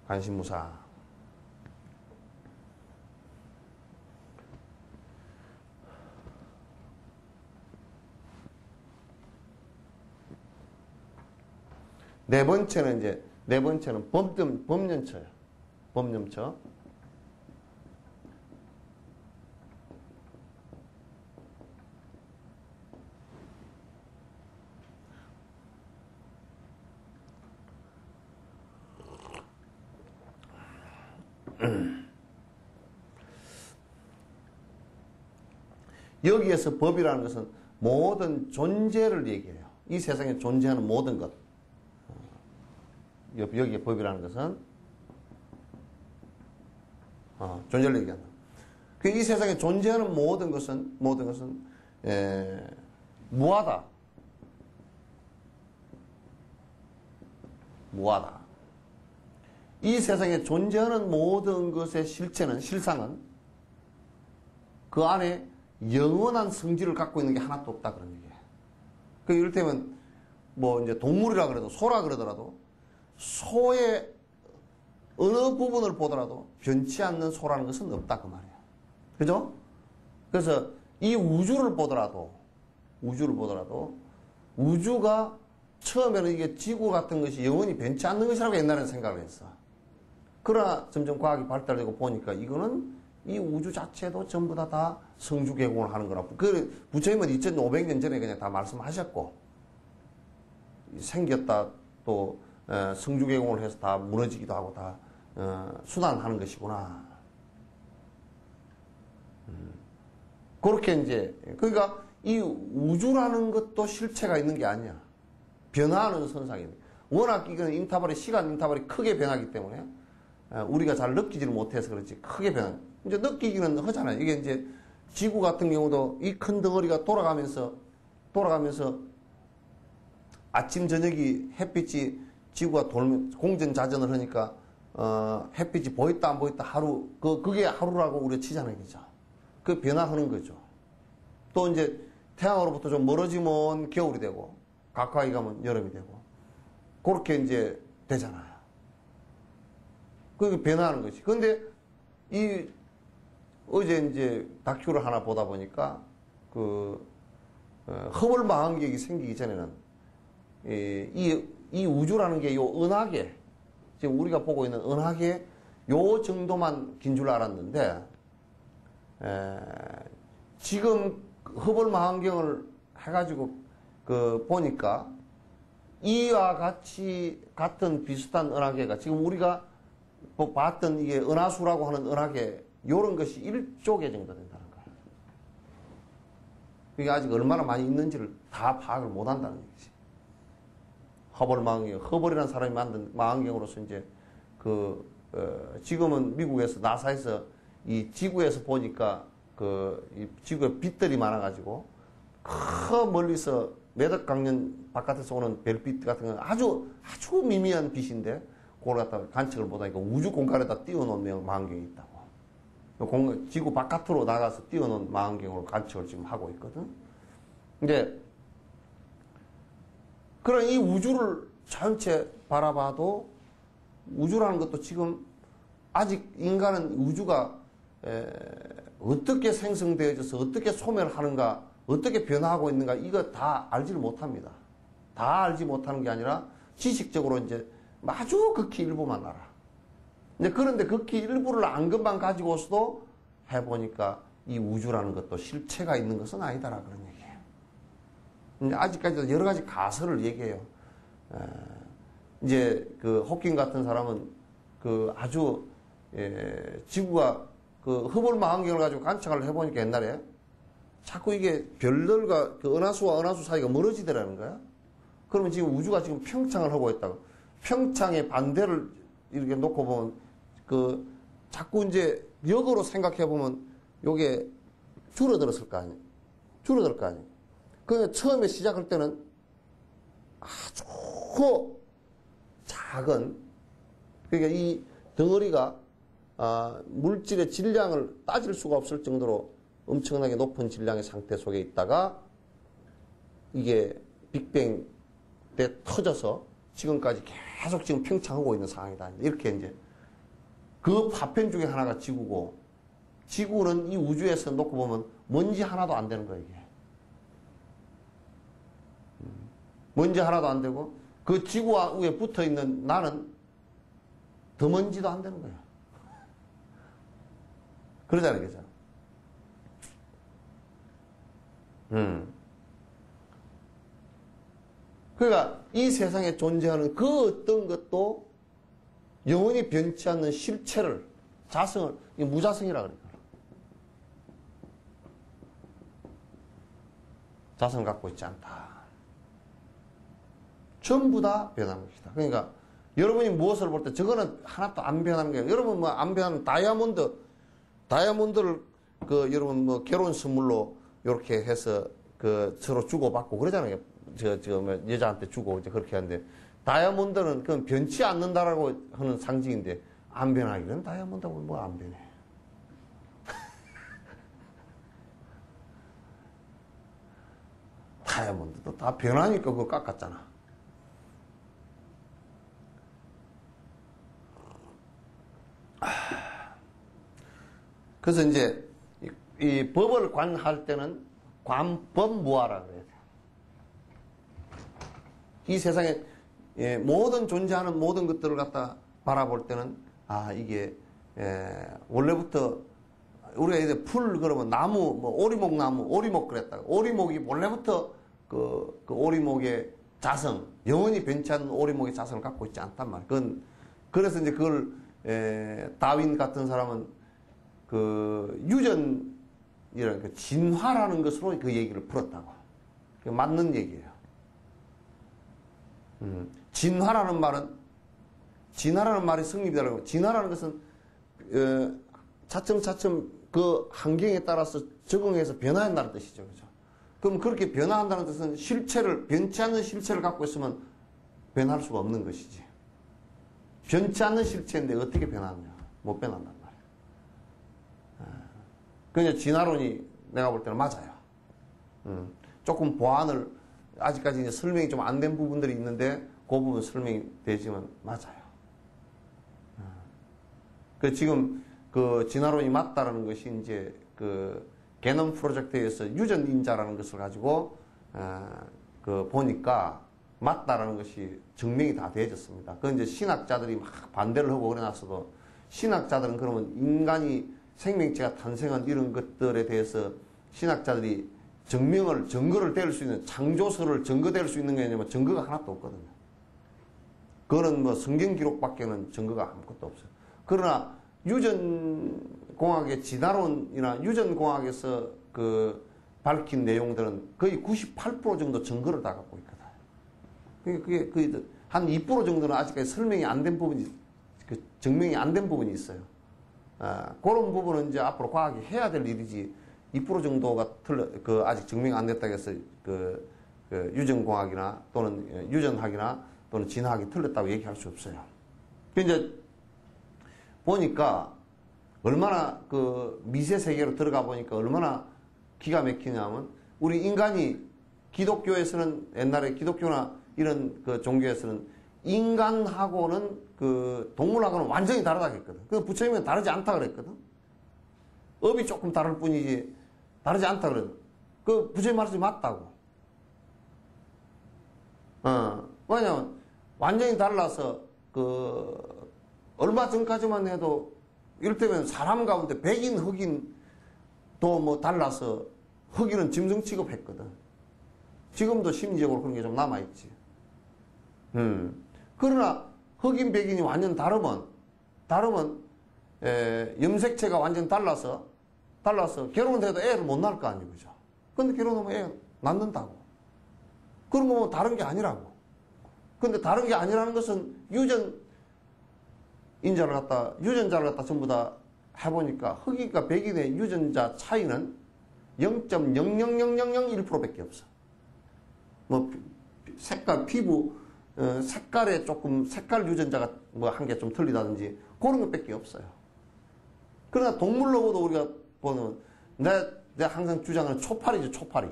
관심무사. 네 번째는 범연처예요. 범연처. 여기에서 법이라는 것은 모든 존재를 얘기해요. 이 세상에 존재하는 모든 것. 여기에 법이라는 것은 존재를 얘기한다. 이 세상에 존재하는 모든 것은 무하다. 무하다. 이 세상에 존재하는 모든 것의 실상은 그 안에 영원한 성질을 갖고 있는 게 하나도 없다 그런 얘기예요. 이를테면 이제 동물이라 그래도 소라 그러더라도 소의 어느 부분을 보더라도 변치 않는 소라는 것은 없다 그 말이에요. 그죠? 그래서 이 우주를 보더라도 우주가 처음에는 이게 지구 같은 것이 영원히 변치 않는 것이라고 옛날에는 생각을 했어. 그러나 점점 과학이 발달되고 보니까 이거는 이 우주 자체도 전부 다 성주 개공을 하는 거라고. 부처님은 2500년 전에 그냥 다 말씀하셨고, 생겼다 또 성주 개공을 해서 다 무너지기도 하고 다 순환하는 것이구나. 그렇게 이제 그러니까 이 우주라는 것도 실체가 있는 게 아니야. 변화하는 선상이네. 워낙 이건 시간 인터벌이 크게 변하기 때문에 우리가 잘 느끼지를 못해서 그렇지 크게 이제 느끼기는 하잖아요. 이게 이제 지구 같은 경우도 이 큰 덩어리가 돌아가면서 아침 저녁이 햇빛이 지구가 공전자전을 하니까 햇빛이 보였다 안 보였다 하루 그게 하루라고 우리가 치잖아요. 그죠? 그 변화하는 거죠. 또 이제 태양으로부터 좀 멀어지면 겨울이 되고 가까이 가면 여름이 되고 그렇게 이제 되잖아요. 그게 변화하는 거지. 근데 어제 이제 다큐를 하나 보다 보니까 허블 망원경이 생기기 전에는 이 우주라는 게 요 은하계, 지금 우리가 보고 있는 은하계 요 정도만 긴 줄 알았는데 지금 허블 망원경을 해가지고 보니까 이와 같은 비슷한 은하계가 지금 우리가 봤던 이게 은하수라고 하는 은하계 요런 것이 1조 개 정도 된다는 거예요. 이게 아직 얼마나 많이 있는지를 다 파악을 못 한다는 얘기지. 허블 망원경, 허블이라는 사람이 만든 망원경으로서 이제 지금은 미국에서 나사에서 이 지구에서 보니까 이 지구에 빛들이 많아가지고 멀리서 매덕 강연 바깥에서 오는 별빛 같은 건 아주 미미한 빛인데 그걸 갖다가 관측을 못하니까 우주 공간에다 띄워놓은 망원경이 있다고. 지구 바깥으로 나가서 띄워놓은 망원경으로 관측을 지금 하고 있거든. 근데 그런 이 우주를 전체 바라봐도 우주라는 것도 지금 아직 인간은 우주가 어떻게 생성되어져서 어떻게 소멸하는가 어떻게 변화하고 있는가 이거 다 알지를 못합니다. 다 알지 못하는 게 아니라 지식적으로 이제 아주 극히 일부만 알아. 그런데 극히 일부를 안것만 가지고서도 해보니까 이 우주라는 것도 실체가 있는 것은 아니다라 그런 얘기예요. 아직까지도 여러 가지 가설을 얘기해요. 이제 호킹 같은 사람은 아주 지구가 허블 망원경을 가지고 관측을 해보니까 옛날에 자꾸 이게 별들과 은하수와 은하수 사이가 멀어지더라는 거야. 그러면 지금 우주가 지금 평창을 하고 있다고. 평창의 반대를 이렇게 놓고 보면 자꾸 이제 역으로 생각해 보면 요게 줄어들었을 거 아니에요. 줄어들 거 아니에요. 그 처음에 시작할 때는 아주 작은 그러니까 이 덩어리가 물질의 질량을 따질 수가 없을 정도로 엄청나게 높은 질량의 상태 속에 있다가 이게 빅뱅 때 터져서 지금까지 계속 지금 팽창하고 있는 상황이다. 이렇게 이제 그 파편 중에 하나가 지구고, 지구는 이 우주에서 놓고 보면 먼지 하나도 안 되는 거예요, 이게. 먼지 하나도 안 되고, 그 지구 위에 붙어 있는 나는 더 먼지도 안 되는 거예요. 그러잖아요, 그죠? 그러니까 이 세상에 존재하는 그 어떤 것도 영원히 변치 않는 실체를, 자성을, 무자성이라 그래요. 자성을 갖고 있지 않다. 전부 다 변하는 것이다. 그러니까 여러분이 무엇을 볼 때 저거는 하나도 안 변하는 거예요. 여러분 뭐 안 변하는 다이아몬드를 그 여러분 뭐 결혼 선물로 이렇게 해서 그 서로 주고받고 그러잖아요. 뭐 여자한테 주고 이제 그렇게 하는데, 다이아몬드는 그건 변치 않는다라고 하는 상징인데, 안 변하기는 다이아몬드하고 뭐 안 변해. 다이아몬드도 다 변하니까 그거 깎았잖아. 그래서 이제 이 법을 관할 때는 관법무아라 그래야 돼요. 이 세상에 모든 존재하는 모든 것들을 갖다 바라볼 때는, 아, 이게 원래부터 우리가 이제 풀 그러면 나무, 뭐 오리목 나무, 오리목 그랬다. 오리목이 원래부터 그 오리목의 자성, 영원히 변치 않는 오리목의 자성을 갖고 있지 않단 말이에요. 그래서 이제 그걸 다윈 같은 사람은 그 유전이라는 그 진화라는 것으로 그 얘기를 풀었다고. 그게 맞는 얘기예요. 진화라는 말이 성립이라고. 진화라는 것은 차츰차츰 그 환경에 따라서 적응해서 변화한다는 뜻이죠. 그죠? 그럼 그렇게 변화한다는 뜻은 변치 않는 실체를 갖고 있으면 변할 수가 없는 것이지. 변치 않는 실체인데 어떻게 변하느냐? 못 변한단 말이에요. 그냥 진화론이 내가 볼 때는 맞아요. 조금 보완을, 아직까지 이제 설명이 좀 안 된 부분들이 있는데, 그 부분 설명이 되지만 맞아요. 그 지금 그 진화론이 맞다라는 것이 이제 그 게놈 프로젝트에서 유전인자라는 것을 가지고 그 보니까 맞다라는 것이 증명이 다 되어졌습니다. 그 이제 신학자들이 막 반대를 하고 그래놨어도, 신학자들은 그러면 인간이 생명체가 탄생한 이런 것들에 대해서 신학자들이 증거를 댈 수 있는, 창조설을 증거될 수 있는 게 아니면 증거가 하나도 없거든요. 그거는 뭐 성경 기록밖에는 증거가 아무것도 없어요. 그러나 유전공학의 진화론이나 유전공학에서 그 밝힌 내용들은 거의 98% 정도 증거를 다 갖고 있거든. 그게 한 2% 정도는 아직까지 설명이 안 된 부분이, 증명이 안 된 부분이 있어요. 그런 부분은 이제 앞으로 과학이 해야 될 일이지, 2% 정도가 아직 증명이 안 됐다고 해서 그 유전공학이나 또는 유전학이나 또는 진화학이 틀렸다고 얘기할 수 없어요. 이제 보니까 얼마나 그 미세 세계로 들어가 보니까 얼마나 기가 막히냐면, 우리 인간이 기독교에서는, 옛날에 기독교나 이런 그 종교에서는 인간하고는 그 동물하고는 완전히 다르다고 했거든. 그 부처님은 다르지 않다 그랬거든. 업이 조금 다를 뿐이지 다르지 않다 그랬거든. 그 부처님 말씀이 맞다고. 왜냐면 완전히 달라서 그 얼마 전까지만 해도 이를테면 사람 가운데 백인, 흑인 또 뭐 달라서 흑인은 짐승 취급했거든. 지금도 심리적으로 그런 게 좀 남아있지. 그러나 흑인, 백인이 완전 다르면 염색체가 완전 달라서 결혼을 해도 애를 못 낳을 거 아니에요. 그죠? 근데 결혼하면 애 낳는다고. 그런 거 다른 게 아니라고. 근데 다른 게 아니라는 것은 유전자를 갖다 전부 다 해보니까 흑인과 백인의 유전자 차이는 0.00001%밖에 없어. 뭐 피부 색깔에 조금 색깔 유전자가 뭐 한 개 좀 틀리다든지 그런 것밖에 없어요. 그러나 동물로도 우리가 보는, 내가 항상 주장하는 초파리죠, 초파리.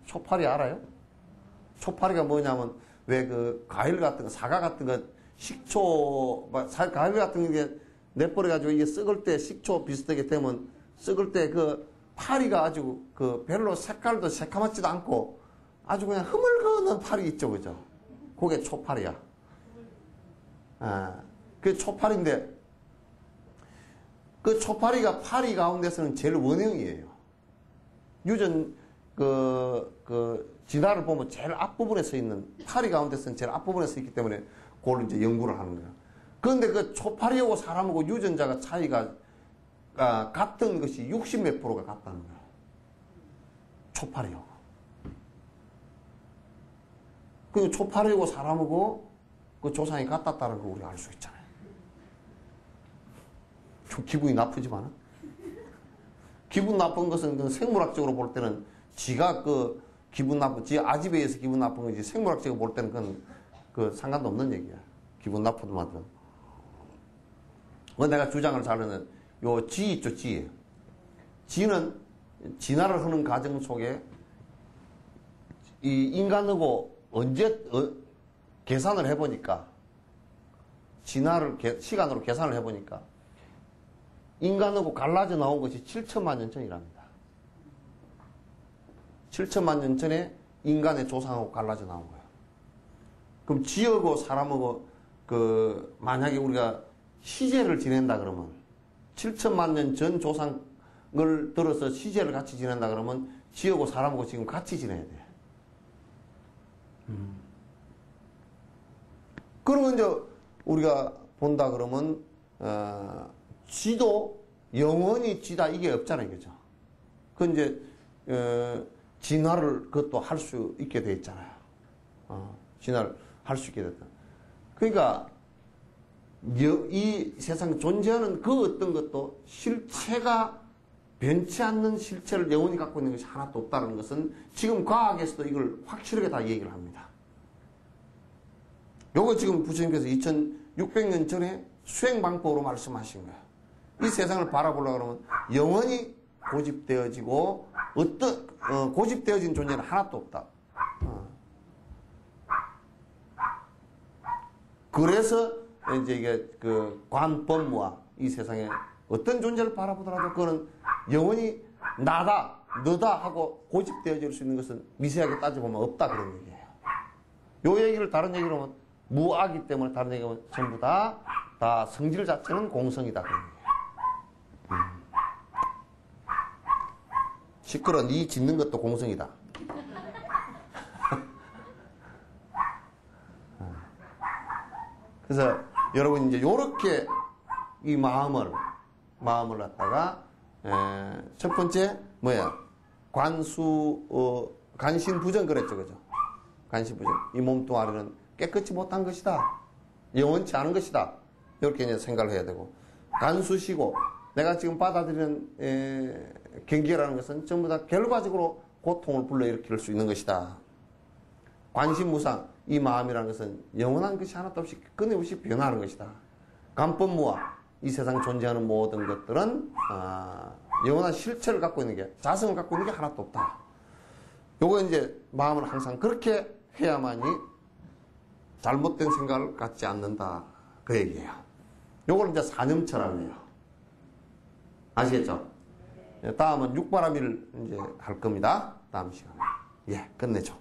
초파리 알아요? 초파리가 뭐냐면, 왜 그 과일 같은 거, 사과 같은 거, 식초, 과일 같은 게 내버려가지고 이게 썩을 때 식초 비슷하게 되면 썩을 때 그 파리가 아주 그 별로 색깔도 새카맣지도 않고 아주 그냥 흐물거는 파리 있죠, 그죠? 그게 초파리야. 아, 그 초파리인데 그 초파리가 파리 가운데서는 제일 원형이에요. 유전 진화를 보면 제일 앞부분에 서 있는 파리 가운데서는 제일 앞부분에 서 있기 때문에 그걸 이제 연구를 하는 거야. 그런데 그 초파리하고 사람하고 유전자가 차이가 같은 것이 60몇 프로가 같다는 거야. 초파리하고. 그 초파리하고 사람하고 그 조상이 같았다는 걸 우리가 알 수 있잖아요. 좀 기분이 나쁘지만 기분 나쁜 것은 그 생물학적으로 볼 때는 지가 그 기분 나쁜, 지 아집에 의해서 기분 나쁜 거지 생물학적으로 볼 때는 그건 그 상관도 없는 얘기야. 기분 나쁘더마든. 내가 주장을 잘하는 요 지 있죠, 지. 지는 진화를 하는 과정 속에 이 인간하고 계산을 해보니까 진화를 시간으로 계산을 해보니까 인간하고 갈라져 나온 것이 7천만 년 전이랍니다. 7천만 년 전에 인간의 조상하고 갈라져 나온 거예요. 그럼 지하고 사람하고 만약에 우리가 시제를 지낸다 그러면 7천만 년 전 조상을 들어서 시제를 같이 지낸다 그러면 지하고 사람하고 지금 같이 지내야 돼. 그러면 이제 우리가 본다 그러면 지도 영원히 지다 이게 없잖아요, 그죠? 그 이제 진화를 그것도 할 수 있게 돼 있잖아요. 진화를 할 수 있게 됐다. 그러니까 이 세상에 존재하는 그 어떤 것도 실체가 변치 않는 실체를 영원히 갖고 있는 것이 하나도 없다는 것은 지금 과학에서도 이걸 확실하게 다 얘기를 합니다. 요거 지금 부처님께서 2600년 전에 수행 방법으로 말씀하신 거예요. 이 세상을 바라보려고 그러면 영원히 고집되어지고 고집되어진 존재는 하나도 없다. 그래서 이제 이게 관법무와 이 세상에 어떤 존재를 바라보더라도 그거는 영원히 나다, 너다 하고 고집되어질 수 있는 것은 미세하게 따져보면 없다 그런 얘기예요. 요 얘기를 다른 얘기로 하면 무아기 때문에 다른 얘기하면 전부 다 성질 자체는 공성이다 그런 얘기예요. 시끄러, 니 짓는 것도 공성이다. 그래서 여러분 이제 요렇게 이 마음을 갖다가 첫 번째 간신부정 그랬죠, 그죠? 간신부정. 이 몸뚱아리는 깨끗이 못한 것이다. 영원치 않은 것이다. 이렇게 이제 생각을 해야 되고, 간수시고 내가 지금 받아들이는 경계라는 것은 전부 다 결과적으로 고통을 불러일으킬 수 있는 것이다. 관심무상, 이 마음이라는 것은 영원한 것이 하나도 없이 끊임없이 변하는 것이다. 간법무와 이 세상에 존재하는 모든 것들은 영원한 실체를 갖고 있는 게, 자성을 갖고 있는 게 하나도 없다. 요거 이제 마음을 항상 그렇게 해야만이 잘못된 생각을 갖지 않는다. 그 얘기예요. 요걸 이제 사념처라고 해요. 아시겠죠? 다음은 육바라밀 이제 할 겁니다. 다음 시간에. 예, 끝내죠.